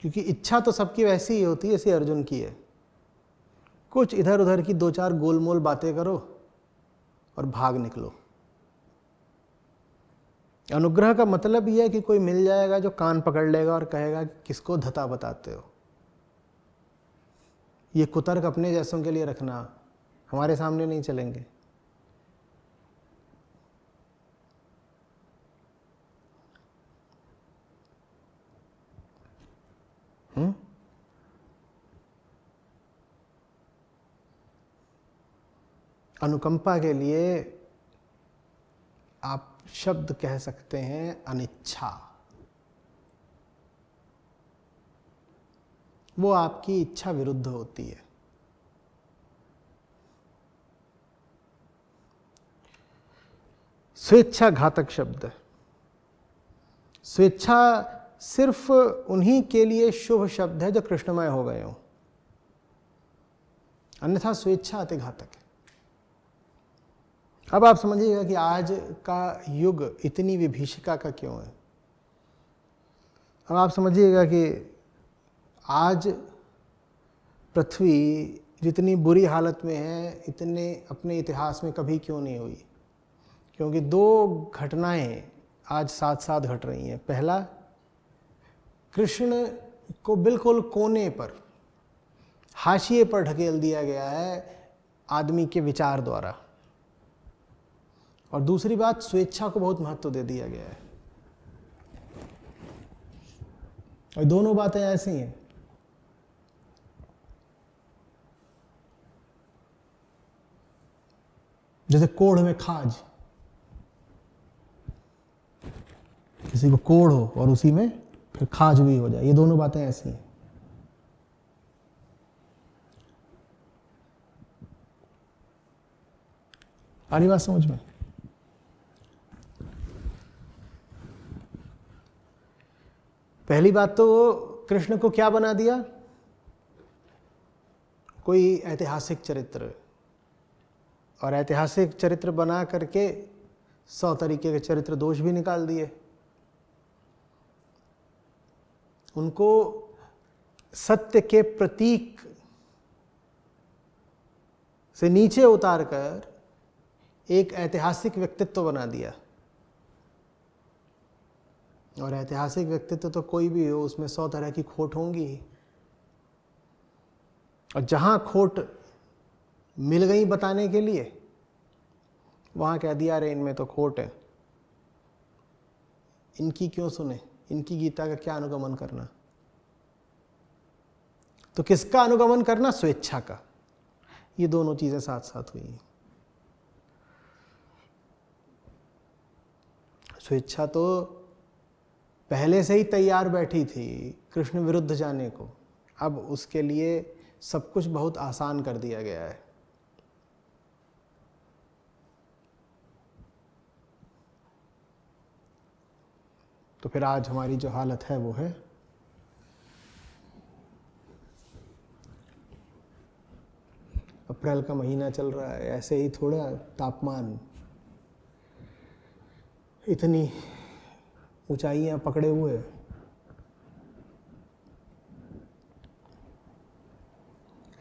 क्योंकि इच्छा तो सबकी वैसी ही होती है जैसे अर्जुन की है। कुछ इधर उधर की दो चार गोलमोल बातें करो और भाग निकलो। अनुग्रह का मतलब यह है कि कोई मिल जाएगा जो कान पकड़ लेगा और कहेगा किसको धता बताते हो। ये कुतर्क अपने जैसों के लिए रखना, हमारे सामने नहीं चलेंगे। अनुकंपा के लिए आप शब्द कह सकते हैं अनिच्छा। वो आपकी इच्छा विरुद्ध होती है। स्वेच्छा घातक शब्द है। स्वेच्छा सिर्फ उन्हीं के लिए शुभ शब्द है जो कृष्णमय हो गए हों, अन्यथा स्वेच्छा अति घातक है। अब आप समझिएगा कि आज का युग इतनी विभीषिका का क्यों है। अब आप समझिएगा कि आज पृथ्वी जितनी बुरी हालत में है, इतने अपने इतिहास में कभी क्यों नहीं हुई। क्योंकि दो घटनाएं आज साथ साथ घट रही हैं। पहला, कृष्ण को बिल्कुल कोने पर, हाशिए पर ढकेल दिया गया है आदमी के विचार द्वारा। और दूसरी बात, स्वेच्छा को बहुत महत्व दे दिया गया है। और दोनों बातें ऐसी हैं। जैसे कोढ़ में खाज, किसी को कोढ़ हो और उसी में फिर खाज भी हो जाए, ये दोनों बातें ऐसी हैं। आ रही बात समझ में? पहली बात तो कृष्ण को क्या बना दिया? कोई ऐतिहासिक चरित्र, और ऐतिहासिक चरित्र बना करके 100 तरीके के चरित्र दोष भी निकाल दिए। उनको सत्य के प्रतीक से नीचे उतारकर एक ऐतिहासिक व्यक्तित्व बना दिया। और ऐतिहासिक व्यक्तित्व तो कोई भी हो, उसमें 100 तरह की खोट होंगी ही। और जहां खोट मिल गई बताने के लिए, वहां कह दिया अरे इनमें तो खोट है, इनकी क्यों सुने, इनकी गीता का क्या अनुगमन करना। तो किसका अनुगमन करना? स्वेच्छा का। ये दोनों चीजें साथ साथ हुई। स्वेच्छा तो पहले से ही तैयार बैठी थी कृष्ण विरुद्ध जाने को। अब उसके लिए सब कुछ बहुत आसान कर दिया गया है। तो फिर आज हमारी जो हालत है वो है, अप्रैल का महीना चल रहा है, ऐसे ही थोड़ा तापमान, इतनी ऊंचाइयां पकड़े हुए,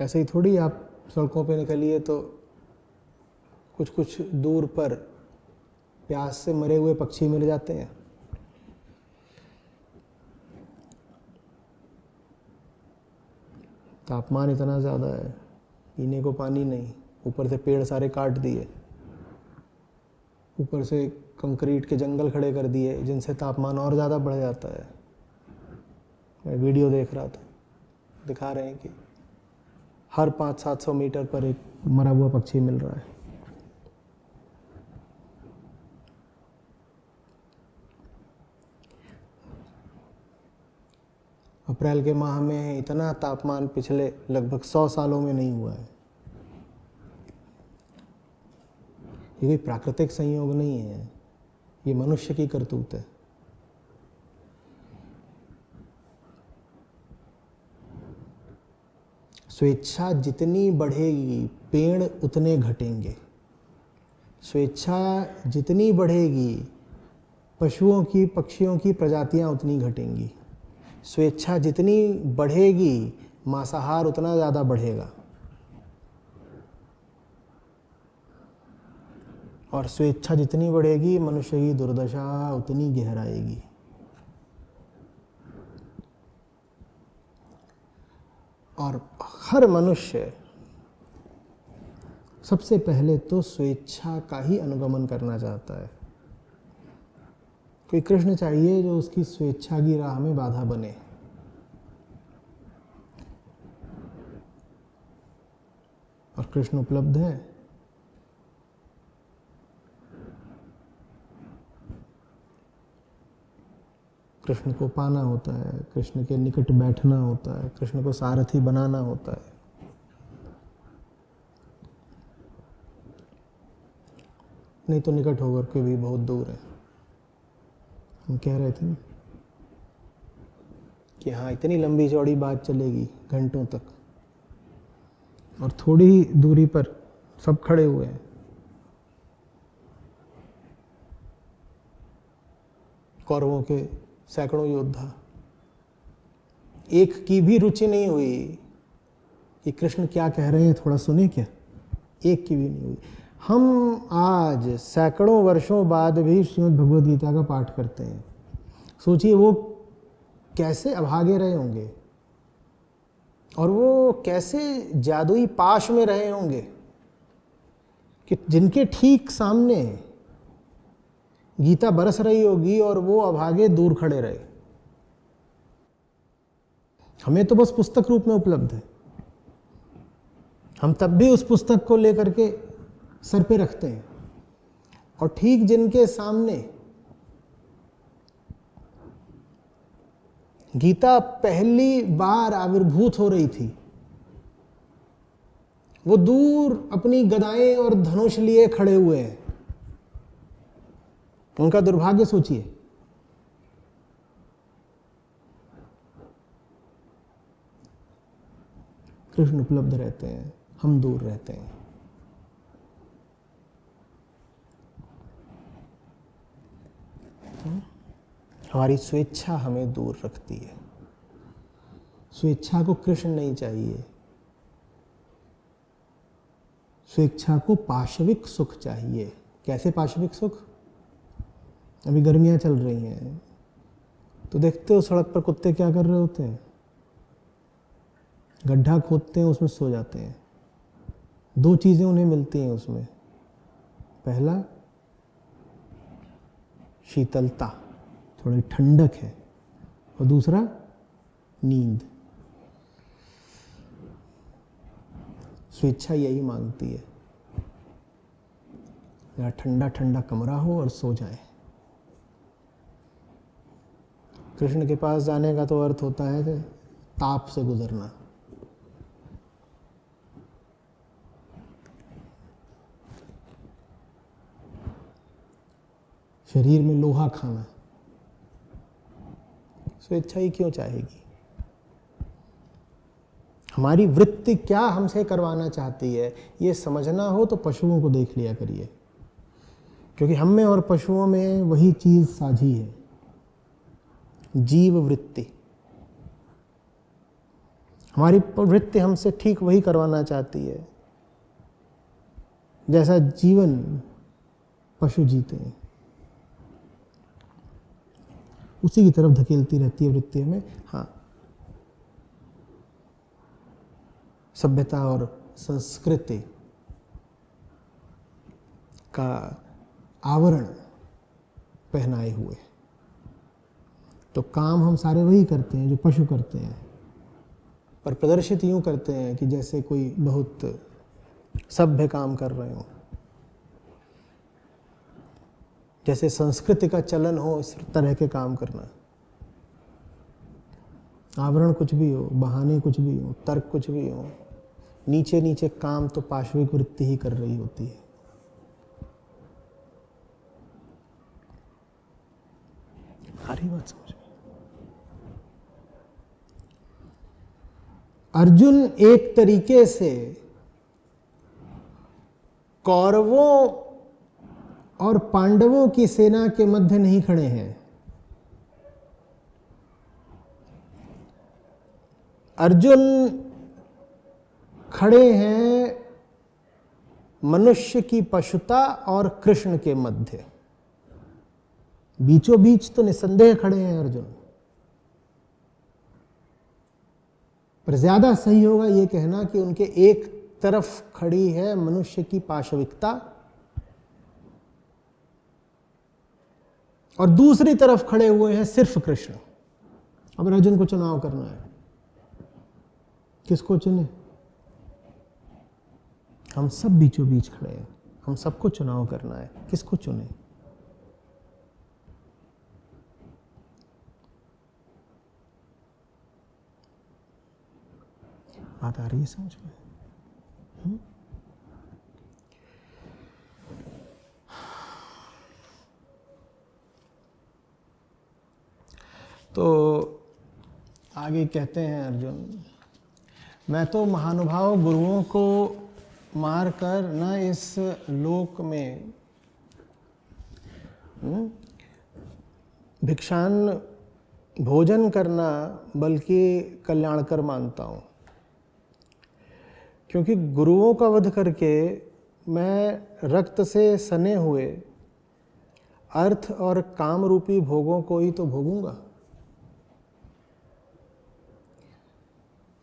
ऐसे ही थोड़ी आप सड़कों पे निकलिए तो कुछ कुछ दूर पर प्यास से मरे हुए पक्षी मिल जाते हैं। तापमान इतना ज़्यादा है, पीने को पानी नहीं, ऊपर से पेड़ सारे काट दिए, ऊपर से कंक्रीट के जंगल खड़े कर दिए, जिनसे तापमान और ज़्यादा बढ़ जाता है। मैं वीडियो देख रहा था, दिखा रहे हैं कि हर 500-700 मीटर पर एक मरा हुआ पक्षी मिल रहा है। अप्रैल के माह में इतना तापमान पिछले लगभग 100 सालों में नहीं हुआ है। ये कोई प्राकृतिक संयोग नहीं है, ये मनुष्य की करतूत है। स्वेच्छा जितनी बढ़ेगी पेड़ उतने घटेंगे। स्वेच्छा जितनी बढ़ेगी पशुओं की पक्षियों की प्रजातियां उतनी घटेंगी। स्वेच्छा जितनी बढ़ेगी मांसाहार उतना ज़्यादा बढ़ेगा। और स्वेच्छा जितनी बढ़ेगी मनुष्य की दुर्दशा उतनी गहराएगी। और हर मनुष्य सबसे पहले तो स्वेच्छा का ही अनुगमन करना चाहता है। कोई कृष्ण चाहिए जो उसकी स्वेच्छा की राह में बाधा बने। और कृष्ण उपलब्ध है। कृष्ण को पाना होता है, कृष्ण के निकट बैठना होता है, कृष्ण को सारथी बनाना होता है। नहीं तो निकट होकर के भी बहुत दूर है। हम कह रहे थे कि हाँ इतनी लंबी चौड़ी बात चलेगी घंटों तक, और थोड़ी ही दूरी पर सब खड़े हुए हैं। कौरवों के सैकड़ों योद्धा, एक की भी रुचि नहीं हुई कि कृष्ण क्या कह रहे हैं थोड़ा सुने क्या, एक की भी नहीं हुई। हम आज सैकड़ों वर्षों बाद भी श्रीमद् भगवद गीता का पाठ करते हैं। सोचिए वो कैसे अभागे रहे होंगे और वो कैसे जादुई पाश में रहे होंगे कि जिनके ठीक सामने गीता बरस रही होगी और वो अभागे दूर खड़े रहे। हमें तो बस पुस्तक रूप में उपलब्ध है, हम तब भी उस पुस्तक को लेकर के सर पे रखते हैं। और ठीक जिनके सामने गीता पहली बार आविर्भूत हो रही थी, वो दूर अपनी गदाएं और धनुष लिए खड़े हुए हैं। उनका दुर्भाग्य सोचिए। कृष्ण उपलब्ध रहते हैं, हम दूर रहते हैं। हमारी स्वेच्छा हमें दूर रखती है। स्वेच्छा को कृष्ण नहीं चाहिए, स्वेच्छा को पाशविक सुख चाहिए। कैसे पाशविक सुख? अभी गर्मियां चल रही हैं तो देखते हो सड़क पर कुत्ते क्या कर रहे होते हैं, गड्ढा खोदते हैं, उसमें सो जाते हैं। दो चीजें उन्हें मिलती हैं उसमें, पहला शीतलता, थोड़ी ठंडक है, और दूसरा नींद। स्वेच्छा यही मांगती है, जरा ठंडा ठंडा कमरा हो और सो जाए। कृष्ण के पास जाने का तो अर्थ होता है ताप से गुजरना। शरीर में लोहा खाना। स्वेच्छा ही क्यों चाहेगी? हमारी वृत्ति क्या हमसे करवाना चाहती है ये समझना हो तो पशुओं को देख लिया करिए, क्योंकि हम में और पशुओं में वही चीज साझी है, जीव वृत्ति। हमारी वृत्ति हमसे ठीक वही करवाना चाहती है जैसा जीवन पशु जीते हैं, उसी की तरफ धकेलती रहती है वृत्ति हमें। हाँ, सभ्यता और संस्कृति का आवरण पहनाए हुए, तो काम हम सारे वही करते हैं जो पशु करते हैं। पर प्रदर्शित यूं करते हैं कि जैसे कोई बहुत सभ्य काम कर रहे हो, जैसे संस्कृति का चलन हो इस तरह के काम करना। आवरण कुछ भी हो, बहाने कुछ भी हो, तर्क कुछ भी हो, नीचे नीचे काम तो पाशविक वृत्ति ही कर रही होती है। सारी बात समझ में। अर्जुन एक तरीके से कौरवों और पांडवों की सेना के मध्य नहीं खड़े हैं। अर्जुन खड़े हैं मनुष्य की पशुता और कृष्ण के मध्य। बीचों बीच तो निसंदेह खड़े हैं अर्जुन, पर ज्यादा सही होगा यह कहना कि उनके एक तरफ खड़ी है मनुष्य की पाशविकता और दूसरी तरफ खड़े हुए हैं सिर्फ कृष्ण। अब अर्जुन को चुनाव करना है, किसको चुने? हम सब बीचों बीच खड़े हैं, हम सबको चुनाव करना है, किसको चुने? बात आ रही है समझ में? तो आगे कहते हैं अर्जुन, मैं तो महानुभाव गुरुओं को मारकर न इस लोक में भिक्षान भोजन करना बल्कि कल्याणकर मानता हूँ, क्योंकि गुरुओं का वध करके मैं रक्त से सने हुए अर्थ और काम रूपी भोगों को ही तो भोगूंगा।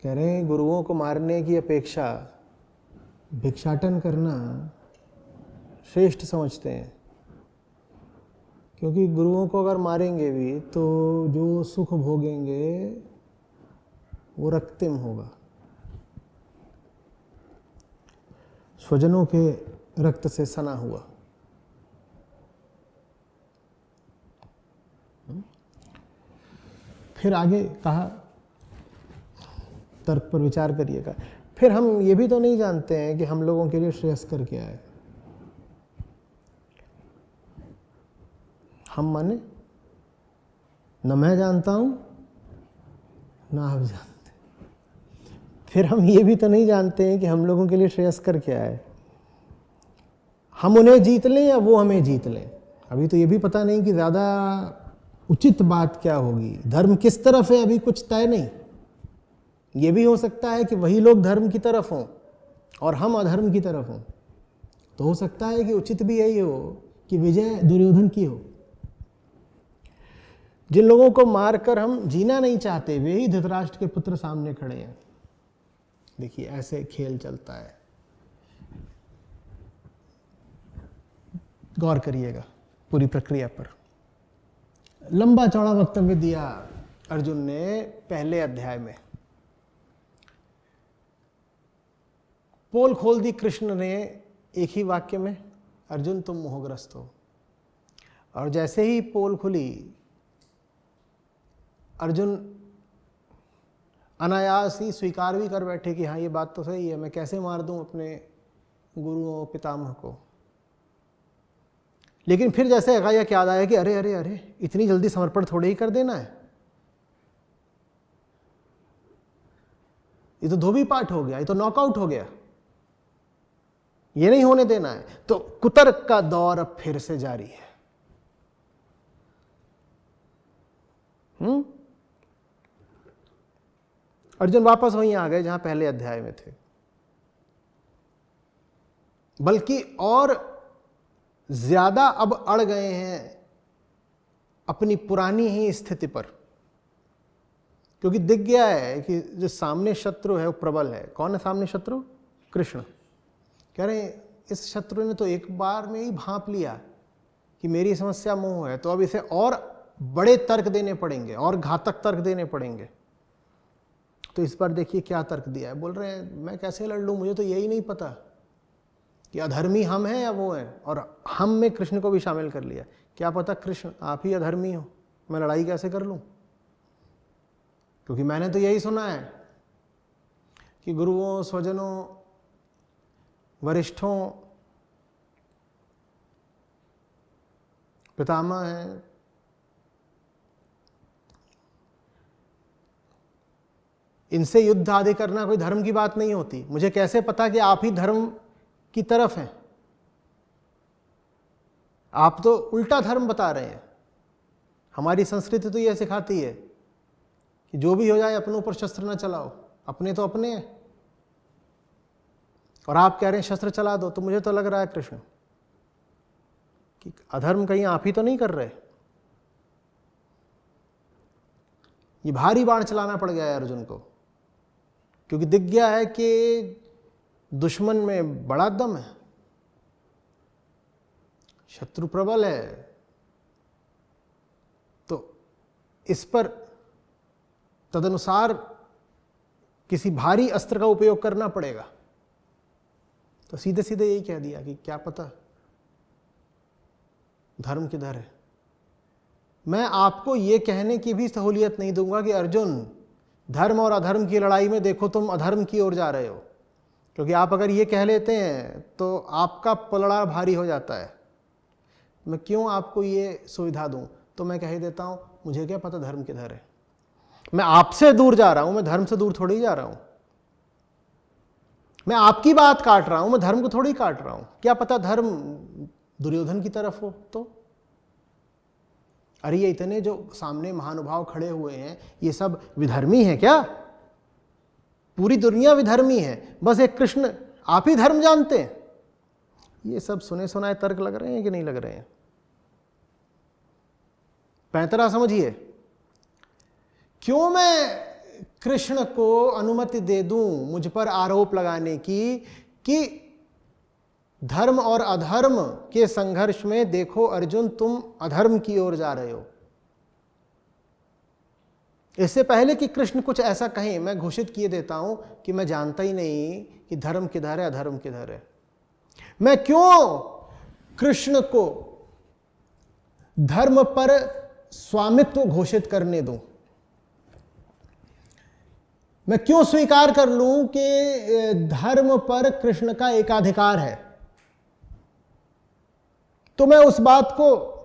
कह रहे हैं गुरुओं को मारने की अपेक्षा भिक्षाटन करना श्रेष्ठ समझते हैं, क्योंकि गुरुओं को अगर मारेंगे भी तो जो सुख भोगेंगे वो रक्तिम होगा, स्वजनों के रक्त से सना हुआ। फिर आगे कहा, तर्क पर विचार करिएगा। फिर हम ये भी तो नहीं जानते हैं कि हम लोगों के लिए श्रेयस्कर क्या है। हम माने न मैं जानता हूं ना आप जानते। फिर हम ये भी तो नहीं जानते हैं कि हम लोगों के लिए श्रेयस्कर क्या है। हम उन्हें जीत लें या वो हमें जीत लें। अभी तो ये भी पता नहीं कि ज़्यादा उचित बात क्या होगी, धर्म किस तरफ है, अभी कुछ तय नहीं। ये भी हो सकता है कि वही लोग धर्म की तरफ हों और हम अधर्म की तरफ हों। तो हो सकता है कि उचित भी यही हो कि विजय दुर्योधन की हो। जिन लोगों को मारकर हम जीना नहीं चाहते वे ही धृतराष्ट्र के पुत्र सामने खड़े हैं। देखिए ऐसे खेल चलता है, गौर करिएगा पूरी प्रक्रिया पर। लंबा चौड़ा वक्तव्य दिया अर्जुन ने पहले अध्याय में। पोल खोल दी कृष्ण ने एक ही वाक्य में, अर्जुन तुम मोहग्रस्त हो। और जैसे ही पोल खुली अर्जुन अनायास ही स्वीकार भी कर बैठे कि हाँ ये बात तो सही है, मैं कैसे मार दूं अपने गुरुओं पितामह को। लेकिन फिर जैसे एकाएक याद आया कि अरे अरे अरे इतनी जल्दी समर्पण थोड़े ही कर देना है, ये तो धोबी पाठ हो गया, ये तो नॉकआउट हो गया, ये नहीं होने देना है। तो कुतर्क का दौर अब फिर से जारी है। अर्जुन वापस वहीं आ गए जहां पहले अध्याय में थे, बल्कि और ज्यादा अब अड़ गए हैं अपनी पुरानी ही स्थिति पर, क्योंकि दिख गया है कि जो सामने शत्रु है वो प्रबल है। कौन है सामने शत्रु? कृष्ण। कह रहे हैं इस शत्रु ने तो एक बार में ही भांप लिया कि मेरी समस्या मोह है, तो अब इसे और बड़े तर्क देने पड़ेंगे और घातक तर्क देने पड़ेंगे। तो इस पर देखिए क्या तर्क दिया है। बोल रहे हैं मैं कैसे लड़ लूँ, मुझे तो यही नहीं पता कि अधर्मी हम हैं या वो हैं, और हम में कृष्ण को भी शामिल कर लिया। क्या पता कृष्ण आप ही अधर्मी हो, मैं लड़ाई कैसे कर लूँ? क्योंकि मैंने तो यही सुना है कि गुरुओं, स्वजनों, वरिष्ठों, पितामह हैं, इनसे युद्ध आदि करना कोई धर्म की बात नहीं होती। मुझे कैसे पता कि आप ही धर्म की तरफ हैं? आप तो उल्टा धर्म बता रहे हैं। हमारी संस्कृति तो यह सिखाती है कि जो भी हो जाए अपनों पर शस्त्र न चलाओ, अपने तो अपने हैं, और आप कह रहे हैं शस्त्र चला दो। तो मुझे तो लग रहा है कृष्ण कि अधर्म कहीं आप ही तो नहीं कर रहे। ये भारी बाण चलाना पड़ गया है अर्जुन को, क्योंकि दिख गया है कि दुश्मन में बड़ा दम है, शत्रु प्रबल है। तो इस पर तदनुसार किसी भारी अस्त्र का उपयोग करना पड़ेगा। तो सीधे सीधे यही कह दिया कि क्या पता धर्म किधर है। मैं आपको ये कहने की भी सहूलियत नहीं दूंगा कि अर्जुन धर्म और अधर्म की लड़ाई में देखो तुम अधर्म की ओर जा रहे हो, क्योंकि आप अगर ये कह लेते हैं तो आपका पलड़ा भारी हो जाता है। मैं क्यों आपको ये सुविधा दूं? तो मैं कह ही देता हूं, मुझे क्या पता धर्म किधर है। मैं आपसे दूर जा रहा हूं, मैं धर्म से दूर थोड़ी जा रहा हूं। मैं आपकी बात काट रहा हूं, मैं धर्म को थोड़ी काट रहा हूं। क्या पता धर्म दुर्योधन की तरफ हो तो? अरे ये इतने जो सामने महानुभाव खड़े हुए हैं, ये सब विधर्मी हैं क्या? पूरी दुनिया विधर्मी है, बस एक कृष्ण आप ही धर्म जानते हैं। ये सब सुने सुनाए तर्क लग रहे हैं कि नहीं लग रहे हैं? पैंतरा समझिए। क्यों मैं कृष्ण को अनुमति दे दूं मुझ पर आरोप लगाने की कि धर्म और अधर्म के संघर्ष में देखो अर्जुन तुम अधर्म की ओर जा रहे हो? इससे पहले कि कृष्ण कुछ ऐसा कहें, मैं घोषित किए देता हूं कि मैं जानता ही नहीं कि धर्म किधर है, अधर्म किधर है। मैं क्यों कृष्ण को धर्म पर स्वामित्व घोषित करने दूं? मैं क्यों स्वीकार कर लूं कि धर्म पर कृष्ण का एकाधिकार है? तो मैं उस बात को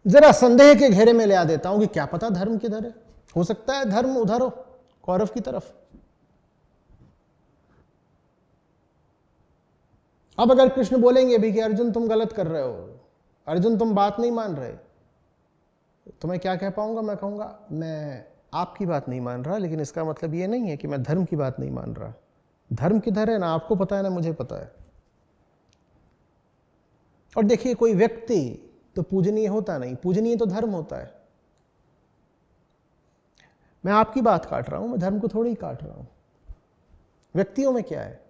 जरा संदेह के घेरे में ले आ देता हूं कि क्या पता धर्म किधर है। हो सकता है धर्म उधर हो, कौरव की तरफ। अब अगर कृष्ण बोलेंगे भी कि अर्जुन तुम गलत कर रहे हो, अर्जुन तुम बात नहीं मान रहे, तो मैं क्या कह पाऊंगा? मैं कहूंगा मैं आपकी बात नहीं मान रहा, लेकिन इसका मतलब ये नहीं है कि मैं धर्म की बात नहीं मान रहा। धर्म किधर है ना आपको पता है ना मुझे पता है। और देखिए कोई व्यक्ति तो पूजनीय होता नहीं, पूजनीय तो धर्म होता है। मैं आपकी बात काट रहा हूं, मैं धर्म को थोड़ी ही काट रहा हूं। व्यक्तियों में क्या है?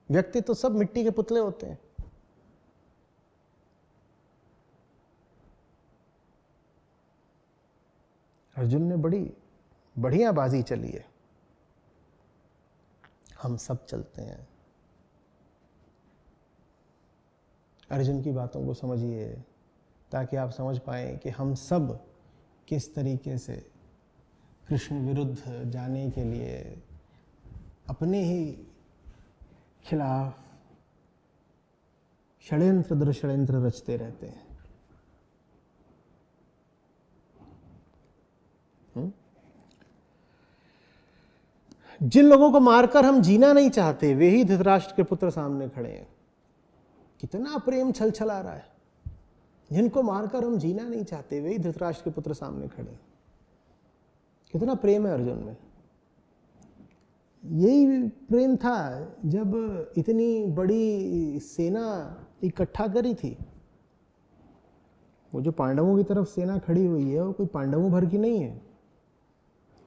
व्यक्ति तो सब मिट्टी के पुतले होते हैं। अर्जुन ने बड़ी बढ़िया बाजी चली है। हम सब चलते हैं। अर्जुन की बातों को समझिए ताकि आप समझ पाएं कि हम सब किस तरीके से कृष्ण विरुद्ध जाने के लिए अपने ही खिलाफ षड्यंत्र दर षड्यंत्र रचते रहते हैं। जिन लोगों को मारकर हम जीना नहीं चाहते वे ही धृतराष्ट्र के पुत्र सामने खड़े हैं। कितना प्रेम छलछला रहा है। जिनको मारकर हम जीना नहीं चाहते वे ही धृतराष्ट्र के पुत्र सामने खड़े हैं। कितना प्रेम है अर्जुन में। यही प्रेम था जब इतनी बड़ी सेना इकट्ठा करी थी। वो जो पांडवों की तरफ सेना खड़ी हुई है वो कोई पांडवों भर की नहीं है।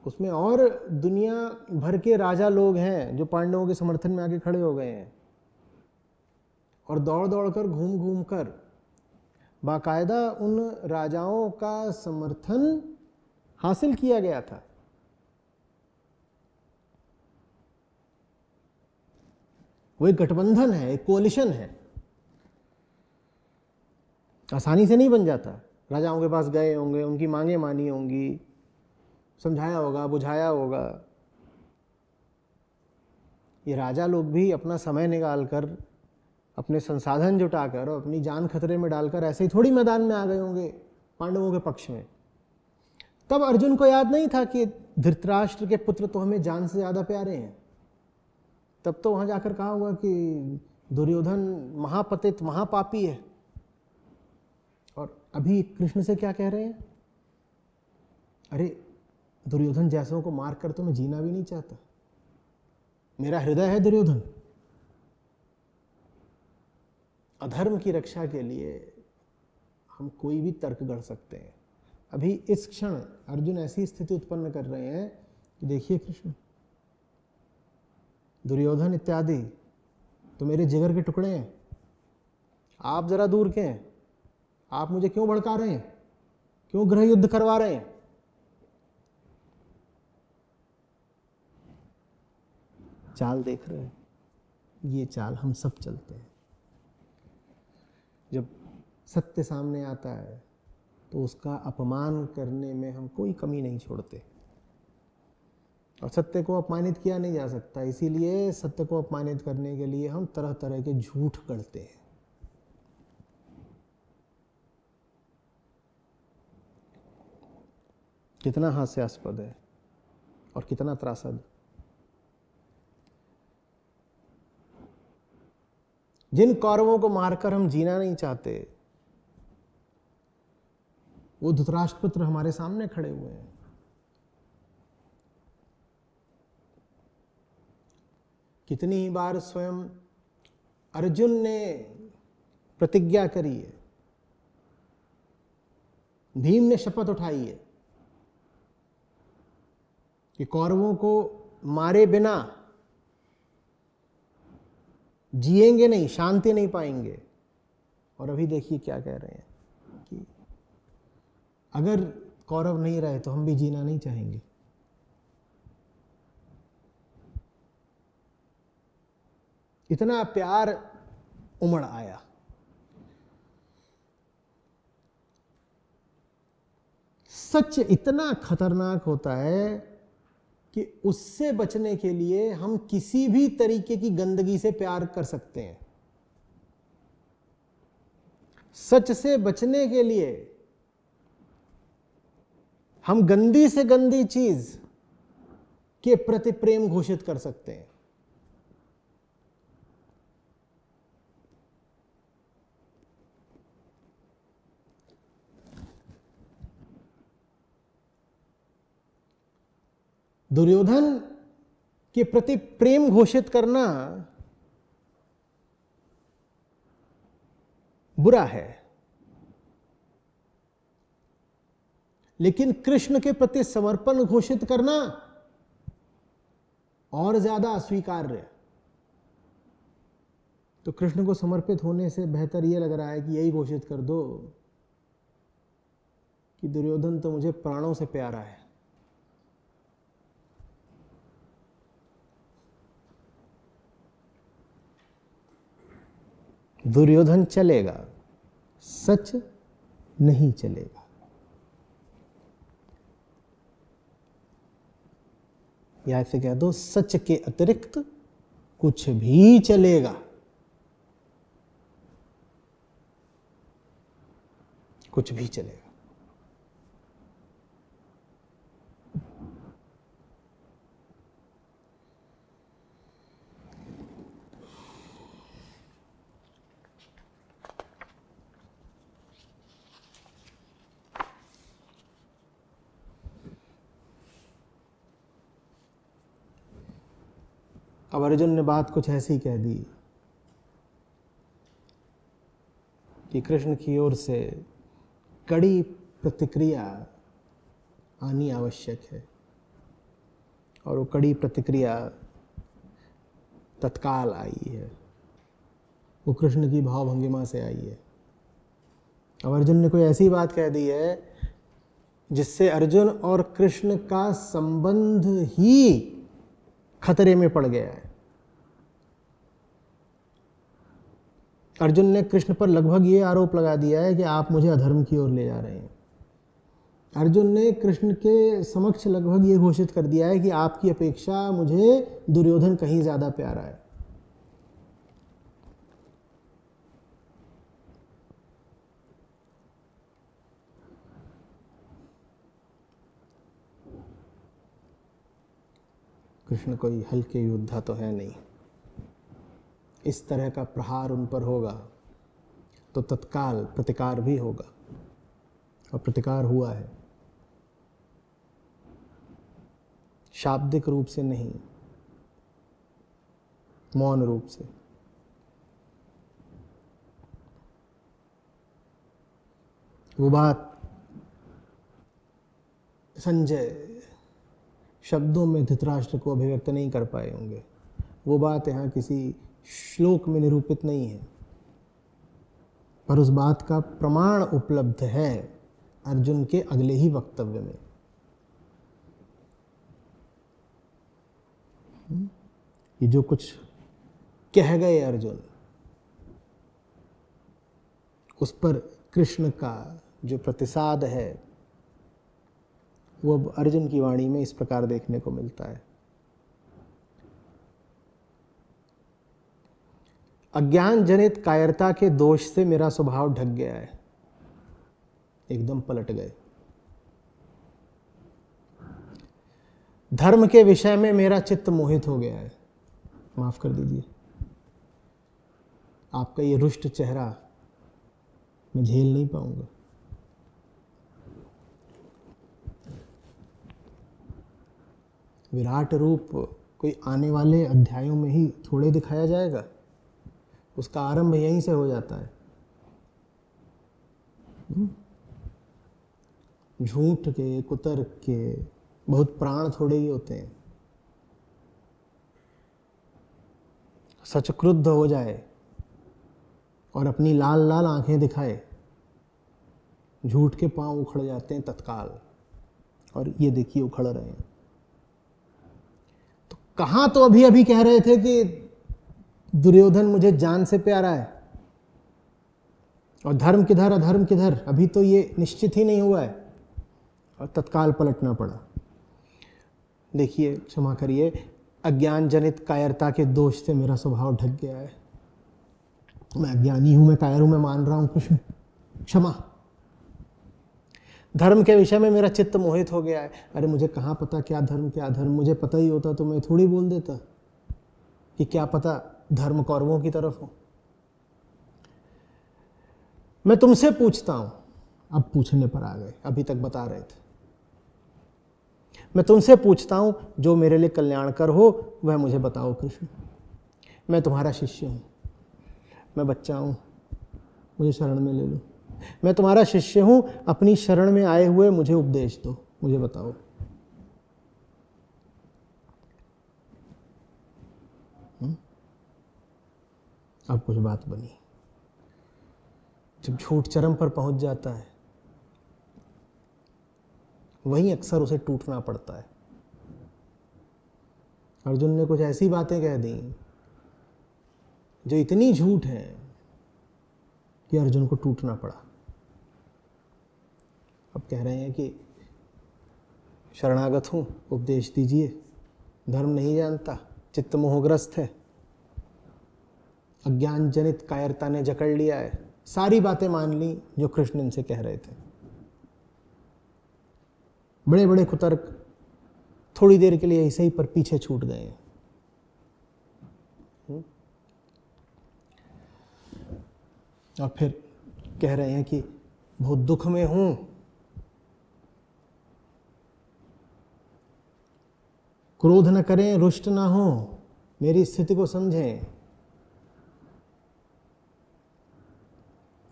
उसमें और दुनिया भर के राजा लोग हैं जो पांडवों के समर्थन में आके खड़े हो गए हैं, और दौड़ दौड़ कर घूम घूम कर बाकायदा उन राजाओं का समर्थन हासिल किया गया था। वो एक गठबंधन है, एक कोलिशन है, आसानी से नहीं बन जाता। राजाओं के पास गए होंगे, उनकी मांगे मानी होंगी, समझाया होगा, बुझाया होगा। ये राजा लोग भी अपना समय निकालकर, अपने संसाधन जुटाकर और अपनी जान खतरे में डालकर ऐसे ही थोड़ी मैदान में आ गए होंगे पांडवों के पक्ष में। तब अर्जुन को याद नहीं था कि धृतराष्ट्र के पुत्र तो हमें जान से ज्यादा प्यारे हैं। तब तो वहां जाकर कहा हुआ कि दुर्योधन महापतित महापापी है। और अभी कृष्ण से क्या कह रहे हैं? अरे दुर्योधन जैसों को मार कर तो मैं जीना भी नहीं चाहता, मेरा हृदय है दुर्योधन। अधर्म की रक्षा के लिए हम कोई भी तर्क गढ़ सकते हैं। अभी इस क्षण अर्जुन ऐसी स्थिति उत्पन्न कर रहे हैं कि देखिए कृष्ण, दुर्योधन इत्यादि तो मेरे जिगर के टुकड़े हैं, आप जरा दूर के हैं, आप मुझे क्यों भड़का रहे हैं, क्यों गृह युद्ध करवा रहे हैं? चाल देख रहे हैं? ये चाल हम सब चलते हैं। जब सत्य सामने आता है तो उसका अपमान करने में हम कोई कमी नहीं छोड़ते, और सत्य को अपमानित किया नहीं जा सकता। इसीलिए सत्य को अपमानित करने के लिए हम तरह तरह के झूठ गढ़ते हैं। कितना हास्यास्पद है और कितना त्रासद। जिन कौरवों को मारकर हम जीना नहीं चाहते, वो धृतराष्ट्र पुत्र हमारे सामने खड़े हुए हैं। कितनी ही बार स्वयं अर्जुन ने प्रतिज्ञा करी है, भीम ने शपथ उठाई है कि कौरवों को मारे बिना जिएंगे नहीं, शांति नहीं पाएंगे। और अभी देखिए क्या कह रहे हैं कि अगर कौरव नहीं रहे तो हम भी जीना नहीं चाहेंगे। इतना प्यार उमड़ आया। सच इतना खतरनाक होता है कि उससे बचने के लिए हम किसी भी तरीके की गंदगी से प्यार कर सकते हैं। सच से बचने के लिए हम गंदी से गंदी चीज के प्रति प्रेम घोषित कर सकते हैं। दुर्योधन के प्रति प्रेम घोषित करना बुरा है, लेकिन कृष्ण के प्रति समर्पण घोषित करना और ज्यादा अस्वीकार्य। तो कृष्ण को समर्पित होने से बेहतर यह लग रहा है कि यही घोषित कर दो कि दुर्योधन तो मुझे प्राणों से प्यारा है। दुर्योधन चलेगा, सच नहीं चलेगा। या ऐसे कह दो, सच के अतिरिक्त कुछ भी चलेगा, कुछ भी चलेगा। अब अर्जुन ने बात कुछ ऐसी कह दी कि कृष्ण की ओर से कड़ी प्रतिक्रिया आनी आवश्यक है, और वो कड़ी प्रतिक्रिया तत्काल आई है, वो कृष्ण की भावभंगिमा से आई है। अब अर्जुन ने कोई ऐसी बात कह दी है जिससे अर्जुन और कृष्ण का संबंध ही खतरे में पड़ गया है। अर्जुन ने कृष्ण पर लगभग ये आरोप लगा दिया है कि आप मुझे अधर्म की ओर ले जा रहे हैं। अर्जुन ने कृष्ण के समक्ष लगभग ये घोषित कर दिया है कि आपकी अपेक्षा मुझे दुर्योधन कहीं ज्यादा प्यारा है। कृष्ण कोई हल्के योद्धा तो है नहीं। इस तरह का प्रहार उन पर होगा तो तत्काल प्रतिकार भी होगा, और प्रतिकार हुआ है। शाब्दिक रूप से नहीं, मौन रूप से। वो बात संजय शब्दों में धृतराष्ट्र को अभिव्यक्त नहीं कर पाए होंगे। वो बात यहाँ किसी श्लोक में निरूपित नहीं है, पर उस बात का प्रमाण उपलब्ध है अर्जुन के अगले ही वक्तव्य में। ये जो कुछ कह गए अर्जुन, उस पर कृष्ण का जो प्रतिसाद है वो अब अर्जुन की वाणी में इस प्रकार देखने को मिलता है। अज्ञान जनित कायरता के दोष से मेरा स्वभाव ढक गया है। एकदम पलट गए। धर्म के विषय में मेरा चित्त मोहित हो गया है। माफ कर दीजिए, आपका ये रुष्ट चेहरा मैं झेल नहीं पाऊंगा। विराट रूप कोई आने वाले अध्यायों में ही थोड़े दिखाया जाएगा। उसका आरंभ यहीं से हो जाता है। झूठ के, कुतर्क के बहुत प्राण थोड़े ही होते हैं। सच क्रुद्ध हो जाए और अपनी लाल लाल आंखें दिखाए, झूठ के पांव उखड़ जाते हैं तत्काल। और ये देखिए उखड़ रहे हैं। तो कहां तो अभी अभी कह रहे थे कि दुर्योधन मुझे जान से प्यारा है, और धर्म किधर अधर्म किधर, अभी तो ये निश्चित ही नहीं हुआ है, और तत्काल पलटना पड़ा। देखिए, क्षमा करिए, अज्ञान जनित कायरता के दोष से मेरा स्वभाव ढक गया है। मैं अज्ञानी हूं, मैं कायर हूं, मैं मान रहा हूं कृष्ण, क्षमा। धर्म के विषय में मेरा चित्त मोहित हो गया है। अरे मुझे कहाँ पता क्या धर्म क्या अधर्म, मुझे पता ही होता तो मैं थोड़ी बोल देता कि क्या पता धर्म कौरवों की तरफ हो। मैं तुमसे पूछता हूं, अब पूछने पर आ गए, अभी तक बता रहे थे। मैं तुमसे पूछता हूं, जो मेरे लिए कल्याणकर हो वह मुझे बताओ कृष्ण। मैं तुम्हारा शिष्य हूं, मैं बच्चा हूं, मुझे शरण में ले लो। मैं तुम्हारा शिष्य हूं, अपनी शरण में आए हुए मुझे उपदेश दो, मुझे बताओ। अब कुछ बात बनी। जब झूठ चरम पर पहुंच जाता है, वहीं अक्सर उसे टूटना पड़ता है। अर्जुन ने कुछ ऐसी बातें कह दी जो इतनी झूठ है कि अर्जुन को टूटना पड़ा। अब कह रहे हैं कि शरणागत हूं, उपदेश दीजिए, धर्म नहीं जानता, चित्त मोहग्रस्त है, अज्ञान जनित कायरता ने जकड़ लिया है। सारी बातें मान ली जो कृष्ण इनसे कह रहे थे। बड़े बड़े कुतर्क थोड़ी देर के लिए ऐसे ही पर पीछे छूट गए हैं। और फिर कह रहे हैं कि बहुत दुख में हूं, क्रोध न करें, रुष्ट ना हो, मेरी स्थिति को समझें।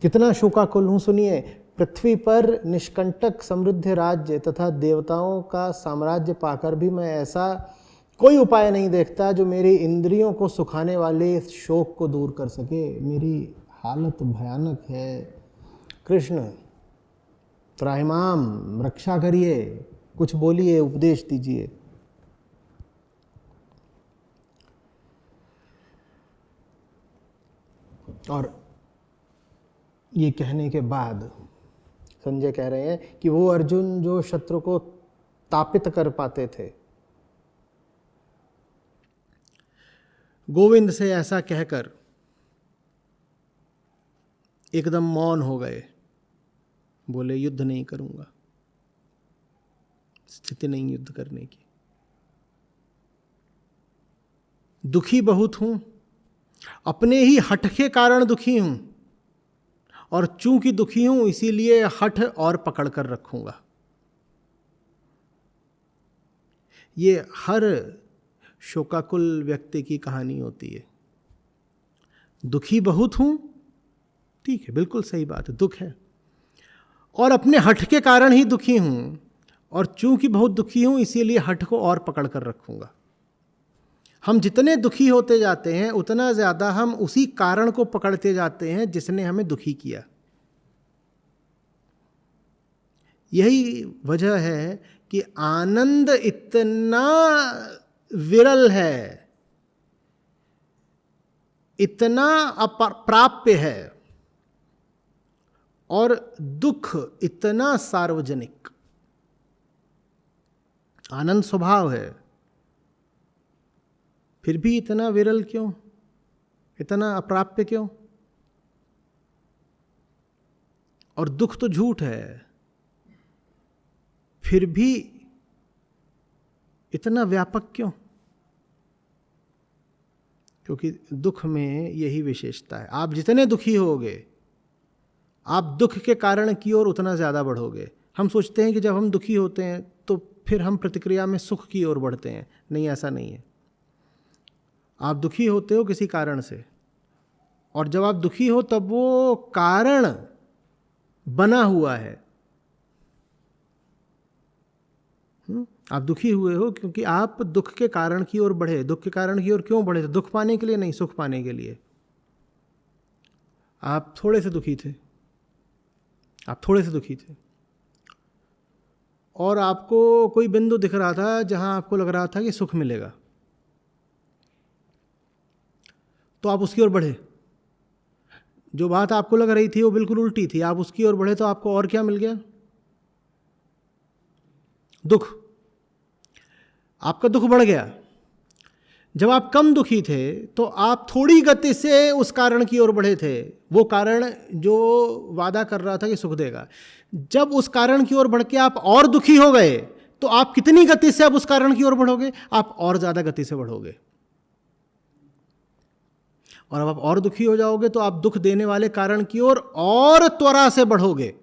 कितना शोकाकुल हूं, सुनिए। पृथ्वी पर निष्कंटक समृद्ध राज्य तथा देवताओं का साम्राज्य पाकर भी मैं ऐसा कोई उपाय नहीं देखता जो मेरी इंद्रियों को सुखाने वाले इस शोक को दूर कर सके। मेरी हालत भयानक है। कृष्ण त्राहिमाम, रक्षा करिए, कुछ बोलिए, उपदेश दीजिए। और ये कहने के बाद संजय कह रहे हैं कि वो अर्जुन जो शत्रु को तापित कर पाते थे, गोविंद से ऐसा कहकर एकदम मौन हो गए, बोले युद्ध नहीं करूंगा, स्थिति नहीं युद्ध करने की, दुखी बहुत हूं, अपने ही हठ के कारण दुखी हूं, और चूंकि दुखी हूं इसीलिए हठ और पकड़ कर रखूंगा। ये हर शोकाकुल व्यक्ति की कहानी होती है। दुखी बहुत हूं, ठीक है, बिल्कुल सही बात है, दुख है, और अपने हठ के कारण ही दुखी हूं, और चूंकि बहुत दुखी हूं इसीलिए हठ को और पकड़ कर रखूंगा। हम जितने दुखी होते जाते हैं उतना ज्यादा हम उसी कारण को पकड़ते जाते हैं जिसने हमें दुखी किया। यही वजह है कि आनंद इतना विरल है, इतना अप्राप्य है, और दुख इतना सार्वजनिक। आनंद स्वभाव है, फिर भी इतना विरल क्यों, इतना अप्राप्य क्यों? और दुख तो झूठ है, फिर भी इतना व्यापक क्यों? क्योंकि दुख में यही विशेषता है। आप जितने दुखी होगे, आप दुख के कारण की ओर उतना ज़्यादा बढ़ोगे। हम सोचते हैं कि जब हम दुखी होते हैं तो फिर हम प्रतिक्रिया में सुख की ओर बढ़ते हैं। नहीं, ऐसा नहीं है। आप दुखी होते हो किसी कारण से, और जब आप दुखी हो तब वो कारण बना हुआ है। आप दुखी हुए हो क्योंकि आप दुख के कारण की ओर बढ़े। दुख के कारण की ओर क्यों बढ़े? दुख पाने के लिए नहीं, सुख पाने के लिए। आप थोड़े से दुखी थे, आप थोड़े से दुखी थे, और आपको कोई बिंदु दिख रहा था जहां आपको लग रहा था कि सुख मिलेगा, तो आप उसकी ओर बढ़े। जो बात आपको लग रही थी वो बिल्कुल उल्टी थी, आप उसकी ओर बढ़े तो आपको और क्या मिल गया? दुख। आपका दुख बढ़ गया। जब आप कम दुखी थे तो आप थोड़ी गति से उस कारण की ओर बढ़े थे, वो कारण जो वादा कर रहा था कि सुख देगा। जब उस कारण की ओर बढ़ के आप और दुखी हो गए तो आप कितनी गति से अब उस कारण की ओर बढ़ोगे? आप और ज्यादा गति से बढ़ोगे। और अब आप और दुखी हो जाओगे तो आप दुख देने वाले कारण की ओर और त्वरा से बढ़ोगे।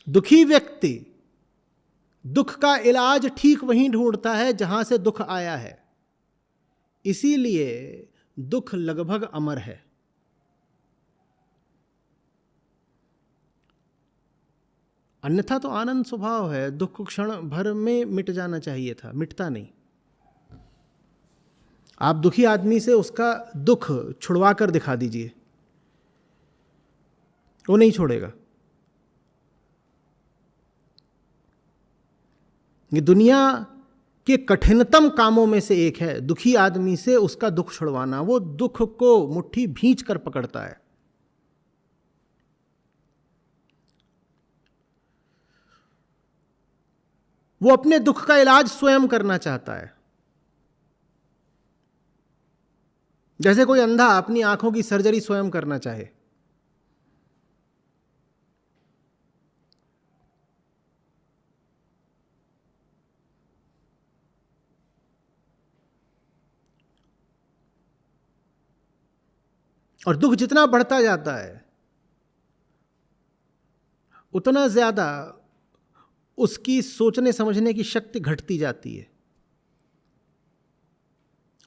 दुखी व्यक्ति दुख का इलाज ठीक वहीं ढूंढता है जहां से दुख आया है। इसीलिए दुख लगभग अमर है। अन्यथा तो आनंद स्वभाव है, दुख क्षण भर में मिट जाना चाहिए था, मिटता नहीं। आप दुखी आदमी से उसका दुख छुड़वा कर दिखा दीजिए, वो नहीं छोड़ेगा। ये दुनिया के कठिनतम कामों में से एक है, दुखी आदमी से उसका दुख छुड़वाना। वो दुख को मुट्ठी भींच कर पकड़ता है। वो अपने दुख का इलाज स्वयं करना चाहता है। जैसे कोई अंधा अपनी आंखों की सर्जरी स्वयं करना चाहे। और दुख जितना बढ़ता जाता है उतना ज्यादा उसकी सोचने समझने की शक्ति घटती जाती है।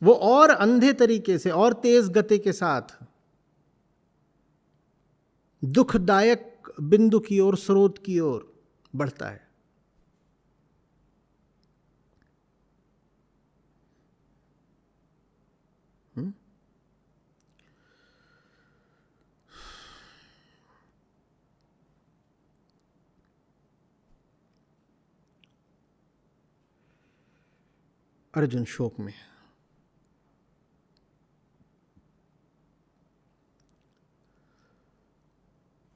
वो और अंधे तरीके से और तेज गति के साथ दुखदायक बिंदु की ओर, स्रोत की ओर बढ़ता है। अर्जुन शोक में।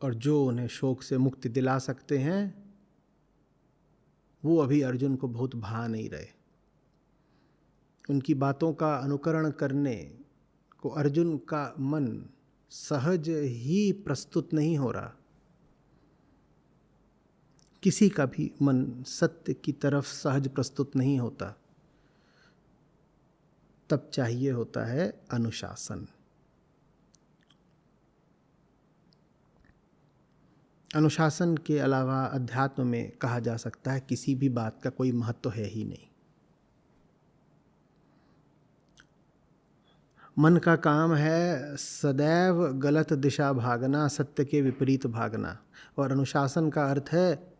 और जो उन्हें शोक से मुक्ति दिला सकते हैं वो अभी अर्जुन को बहुत भा नहीं रहे। उनकी बातों का अनुकरण करने को अर्जुन का मन सहज ही प्रस्तुत नहीं हो रहा। किसी का भी मन सत्य की तरफ सहज प्रस्तुत नहीं होता। तब चाहिए होता है अनुशासन। अनुशासन के अलावा अध्यात्म में कहा जा सकता है किसी भी बात का कोई महत्व है ही नहीं। मन का काम है सदैव गलत दिशा भागना, सत्य के विपरीत भागना। और अनुशासन का अर्थ है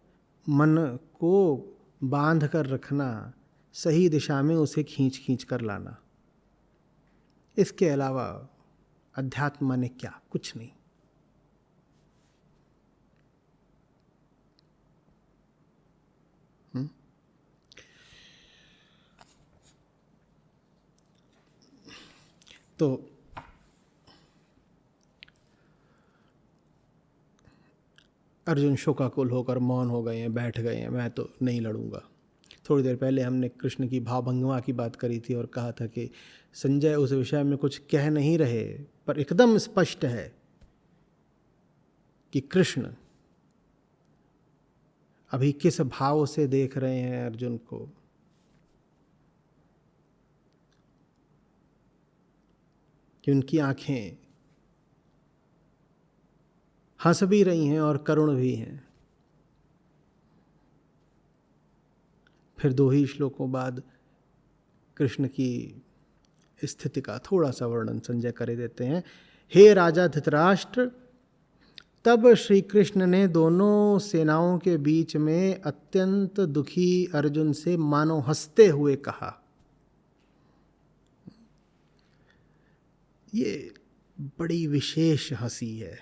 मन को बांध कर रखना, सही दिशा में उसे खींच खींच कर लाना। इसके अलावा अध्यात्म माने क्या? कुछ नहीं। तो अर्जुन शोकाकुल होकर मौन हो गए हैं, बैठ गए हैं। मैं तो नहीं लड़ूंगा। थोड़ी देर पहले हमने कृष्ण की भावभंगिमा की बात करी थी और कहा था कि संजय उस विषय में कुछ कह नहीं रहे, पर एकदम स्पष्ट है कि कृष्ण अभी किस भाव से देख रहे हैं अर्जुन को। कि उनकी आंखें हंस भी रही हैं और करुण भी हैं। फिर 2 ही श्लोकों बाद कृष्ण की स्थिति का थोड़ा सा वर्णन संजय कर देते हैं। हे राजा धृतराष्ट्र, तब श्री कृष्ण ने दोनों सेनाओं के बीच में अत्यंत दुखी अर्जुन से मानो हंसते हुए कहा। ये बड़ी विशेष हंसी है,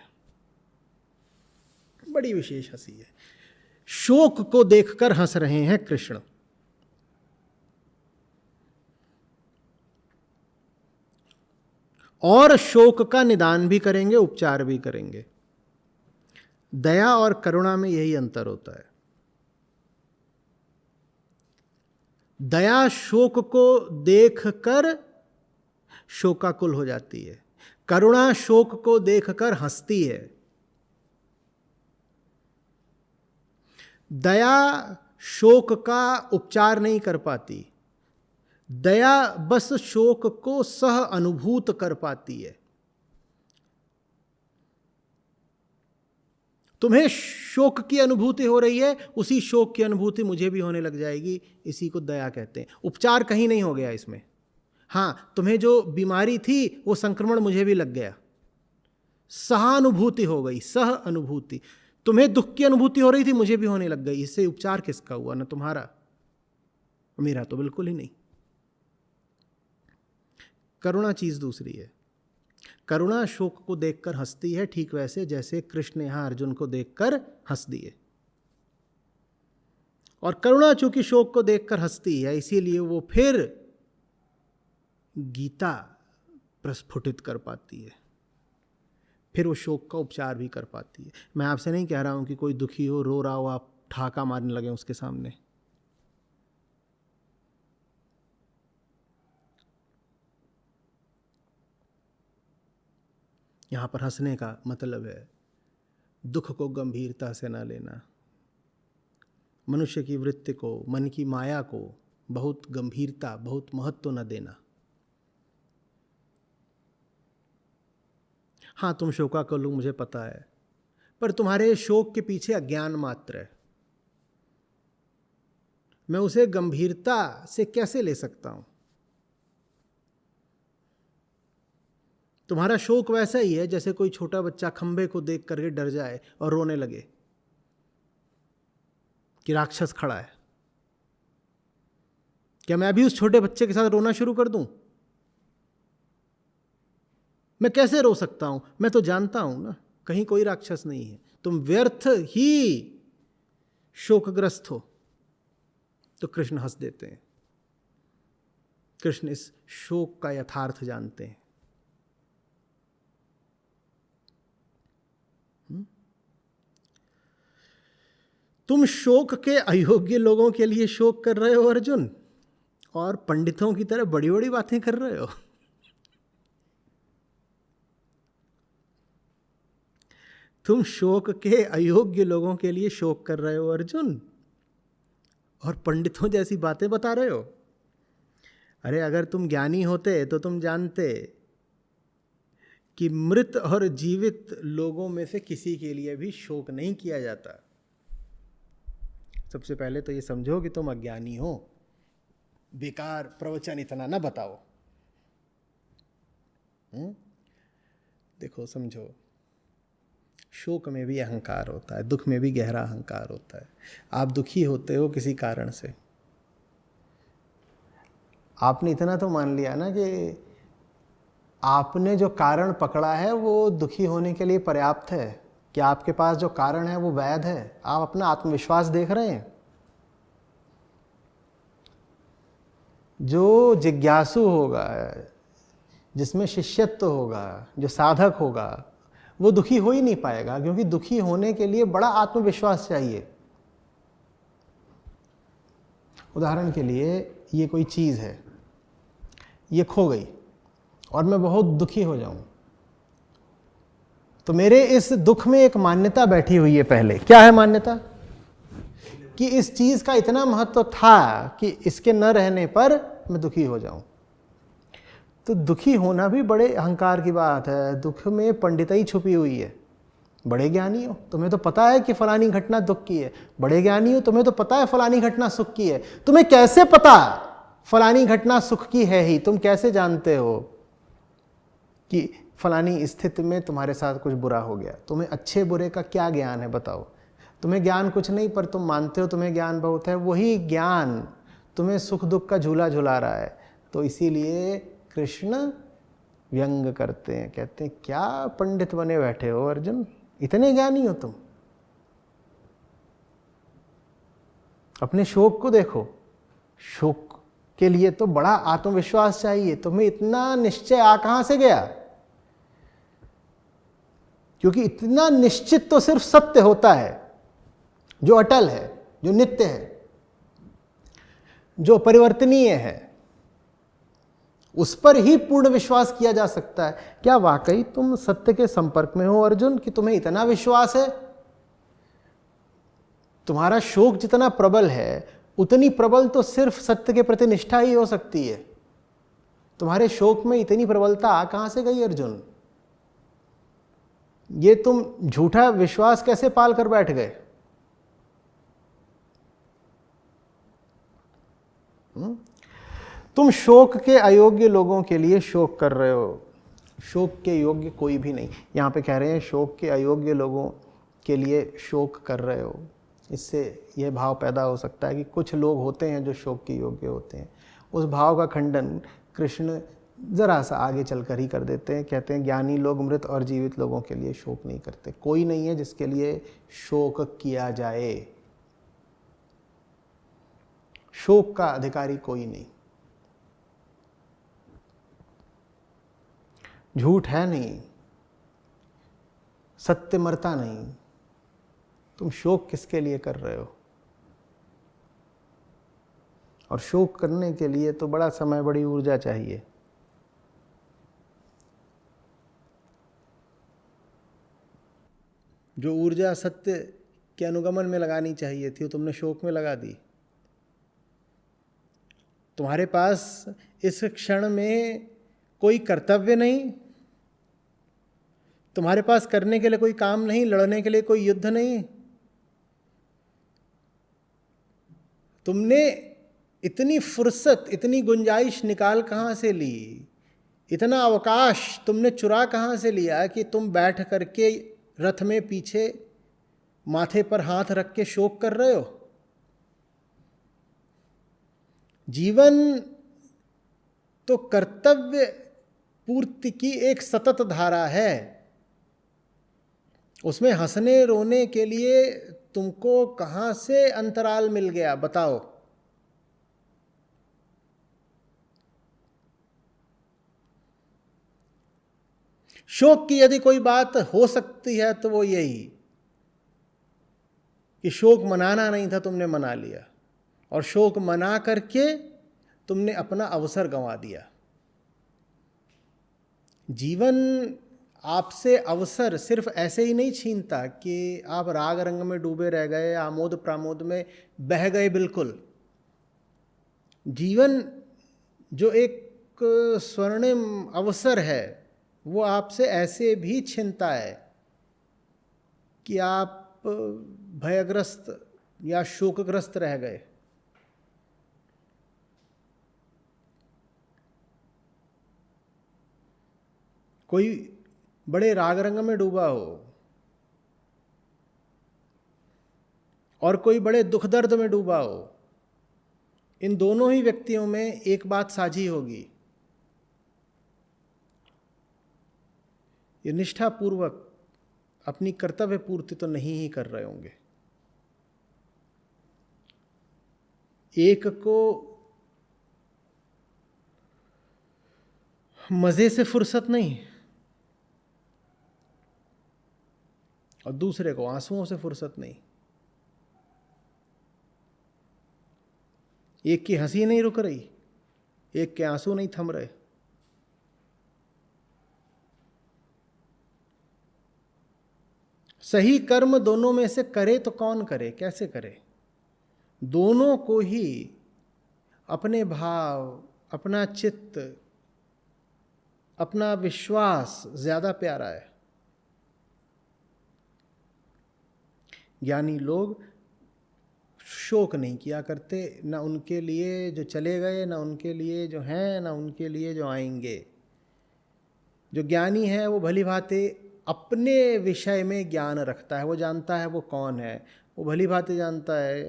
बड़ी विशेष हंसी है। शोक को देखकर हंस रहे हैं कृष्ण। और शोक का निदान भी करेंगे, उपचार भी करेंगे। दया और करुणा में यही अंतर होता है। दया शोक को देखकर शोकाकुल हो जाती है, करुणा शोक को देखकर हंसती है। दया शोक का उपचार नहीं कर पाती, दया बस शोक को सह अनुभूत कर पाती है। तुम्हें शोक की अनुभूति हो रही है, उसी शोक की अनुभूति मुझे भी होने लग जाएगी। इसी को दया कहते हैं। उपचार कहीं नहीं हो गया इसमें। हाँ, तुम्हें जो बीमारी थी वो संक्रमण मुझे भी लग गया, सहानुभूति हो गई, सह अनुभूति। तुम्हें दुख की अनुभूति हो रही थी, मुझे भी होने लग गई। इससे उपचार किसका हुआ? न तुम्हारा, मेरा तो बिल्कुल ही नहीं। करुणा चीज दूसरी है। करुणा शोक को देखकर हंसती है, ठीक वैसे जैसे कृष्ण यहां अर्जुन को देखकर हंस दिए। और करुणा चूंकि शोक को देखकर हंसती है, इसीलिए वो फिर गीता प्रस्फुटित कर पाती है, फिर वो शोक का उपचार भी कर पाती है। मैं आपसे नहीं कह रहा हूं कि कोई दुखी हो, रो रहा हो, आप ठहाका मारने लगे उसके सामने। यहां पर हंसने का मतलब है दुख को गंभीरता से ना लेना, मनुष्य की वृत्ति को, मन की माया को बहुत गंभीरता, बहुत महत्व न देना। हाँ, तुम शोकाकुल हो, मुझे पता है, पर तुम्हारे शोक के पीछे अज्ञान मात्र है। मैं उसे गंभीरता से कैसे ले सकता हूं? तुम्हारा शोक वैसा ही है जैसे कोई छोटा बच्चा खंबे को देख करके डर जाए और रोने लगे कि राक्षस खड़ा है। क्या मैं अभी उस छोटे बच्चे के साथ रोना शुरू कर दूं? मैं कैसे रो सकता हूं? मैं तो जानता हूं ना कहीं कोई राक्षस नहीं है। तुम व्यर्थ ही शोकग्रस्त हो। तो कृष्ण हंस देते हैं। कृष्ण इस शोक का यथार्थ जानते हैं। तुम शोक के अयोग्य लोगों के लिए शोक कर रहे हो अर्जुन, और पंडितों की तरह बड़ी बड़ी बातें कर रहे हो। तुम शोक के अयोग्य लोगों के लिए शोक कर रहे हो अर्जुन, और पंडितों जैसी बातें बता रहे हो। अरे अगर तुम ज्ञानी होते तो तुम जानते कि मृत और जीवित लोगों में से किसी के लिए भी शोक नहीं किया जाता। सबसे पहले तो ये समझो कि तुम अज्ञानी हो, बेकार प्रवचन इतना ना बताओ। देखो समझो, शोक में भी अहंकार होता है, दुख में भी गहरा अहंकार होता है। आप दुखी होते हो किसी कारण से, आपने इतना तो मान लिया ना कि आपने जो कारण पकड़ा है वो दुखी होने के लिए पर्याप्त है, कि आपके पास जो कारण है वो वैध है। आप अपना आत्मविश्वास देख रहे हैं। जो जिज्ञासु होगा, जिसमें शिष्यत्व होगा, जो साधक होगा, वो दुखी हो ही नहीं पाएगा, क्योंकि दुखी होने के लिए बड़ा आत्मविश्वास चाहिए। उदाहरण के लिए, ये कोई चीज़ है, ये खो गई और मैं बहुत दुखी हो जाऊं, तो मेरे इस दुख में एक मान्यता बैठी हुई है। पहले क्या है मान्यता? कि इस चीज का इतना महत्व था कि इसके न रहने पर मैं दुखी हो जाऊं। तो दुखी होना भी बड़े अहंकार की बात है। दुख में पंडिताई छुपी हुई है। बड़े ज्ञानी हो, तुम्हें तो पता है कि फलानी घटना दुख की है। बड़े ज्ञानी हो, तुम्हें तो पता है फलानी घटना सुख की है। तुम्हें कैसे पता फलानी घटना सुख की है ही? तुम कैसे जानते हो कि फलानी स्थिति में तुम्हारे साथ कुछ बुरा हो गया? तुम्हें अच्छे बुरे का क्या ज्ञान है बताओ? तुम्हें ज्ञान कुछ नहीं, पर तुम मानते हो तुम्हें ज्ञान बहुत है। वही ज्ञान तुम्हें सुख दुख का झूला झुला रहा है। तो इसीलिए कृष्ण व्यंग करते हैं, कहते हैं क्या पंडित बने बैठे हो अर्जुन, इतने ज्ञानी हो तुम? अपने शोक को देखो। शोक के लिए तो बड़ा आत्मविश्वास चाहिए। तुम्हें इतना निश्चय आ कहां से गया? क्योंकि इतना निश्चित तो सिर्फ सत्य होता है, जो अटल है, जो नित्य है, जो परिवर्तनीय है। उस पर ही पूर्ण विश्वास किया जा सकता है। क्या वाकई तुम सत्य के संपर्क में हो अर्जुन, कि तुम्हें इतना विश्वास है? तुम्हारा शोक जितना प्रबल है, उतनी प्रबल तो सिर्फ सत्य के प्रति निष्ठा ही हो सकती है। तुम्हारे शोक में इतनी प्रबलता कहां से गई अर्जुन? ये तुम झूठा विश्वास कैसे पाल कर बैठ गए? तुम शोक के अयोग्य लोगों के लिए शोक कर रहे हो। शोक के योग्य कोई भी नहीं। यहां पे कह रहे हैं शोक के अयोग्य लोगों के लिए शोक कर रहे हो। इससे यह भाव पैदा हो सकता है कि कुछ लोग होते हैं जो शोक के योग्य होते हैं। उस भाव का खंडन कृष्ण जरा सा आगे चलकर ही कर देते हैं। कहते हैं ज्ञानी लोग मृत और जीवित लोगों के लिए शोक नहीं करते। कोई नहीं है जिसके लिए शोक किया जाए। शोक का अधिकारी कोई नहीं। झूठ है नहीं, सत्य मरता नहीं। तुम शोक किसके लिए कर रहे हो? और शोक करने के लिए तो बड़ा समय, बड़ी ऊर्जा चाहिए। जो ऊर्जा सत्य के अनुगमन में लगानी चाहिए थी, वो तुमने शोक में लगा दी। तुम्हारे पास इस क्षण में कोई कर्तव्य नहीं, तुम्हारे पास करने के लिए कोई काम नहीं, लड़ने के लिए कोई युद्ध नहीं। तुमने इतनी फुर्सत, इतनी गुंजाइश निकाल कहां से ली? इतना अवकाश तुमने चुरा कहां से लिया कि तुम बैठ करके रथ में पीछे माथे पर हाथ रख के शोक कर रहे हो? जीवन तो कर्तव्य पूर्ति की एक सतत धारा है। उसमें हंसने रोने के लिए तुमको कहां से अंतराल मिल गया बताओ? शोक की यदि कोई बात हो सकती है तो वो यही कि शोक मनाना नहीं था, तुमने मना लिया, और शोक मना करके तुमने अपना अवसर गंवा दिया। जीवन आपसे अवसर सिर्फ ऐसे ही नहीं छीनता कि आप राग रंग में डूबे रह गए, आमोद प्रमोद में बह गए। बिल्कुल, जीवन जो एक स्वर्णिम अवसर है वो आपसे ऐसे भी छीनता है कि आप भयग्रस्त या शोकग्रस्त रह गए। कोई बड़े राग रंग में डूबा हो और कोई बड़े दुख दर्द में डूबा हो, इन दोनों ही व्यक्तियों में एक बात साझी होगी, ये निष्ठापूर्वक अपनी कर्तव्य पूर्ति तो नहीं ही कर रहे होंगे। एक को मजे से फुर्सत नहीं और दूसरे को आंसुओं से फुर्सत नहीं। एक की हंसी नहीं रुक रही, एक के आंसू नहीं थम रहे। सही कर्म दोनों में से करे तो कौन करे, कैसे करे? दोनों को ही अपने भाव, अपना चित्त, अपना विश्वास ज्यादा प्यारा है। ज्ञानी लोग शोक नहीं किया करते, ना उनके लिए जो चले गए, ना उनके लिए जो हैं, ना उनके लिए जो आएंगे। जो ज्ञानी है वो भली भांति अपने विषय में ज्ञान रखता है, वो जानता है वो कौन है, वो भली भांति जानता है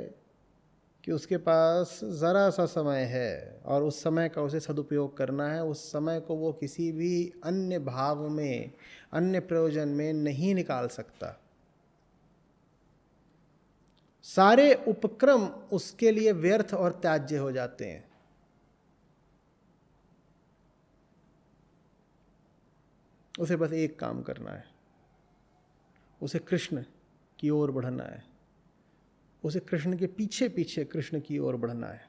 कि उसके पास ज़रा सा समय है और उस समय का उसे सदुपयोग करना है। उस समय को वो किसी भी अन्य भाव में, अन्य प्रयोजन में नहीं निकाल सकता। सारे उपक्रम उसके लिए व्यर्थ और त्याज्य हो जाते हैं। उसे बस एक काम करना है, उसे कृष्ण की ओर बढ़ना है, उसे कृष्ण के पीछे पीछे कृष्ण की ओर बढ़ना है।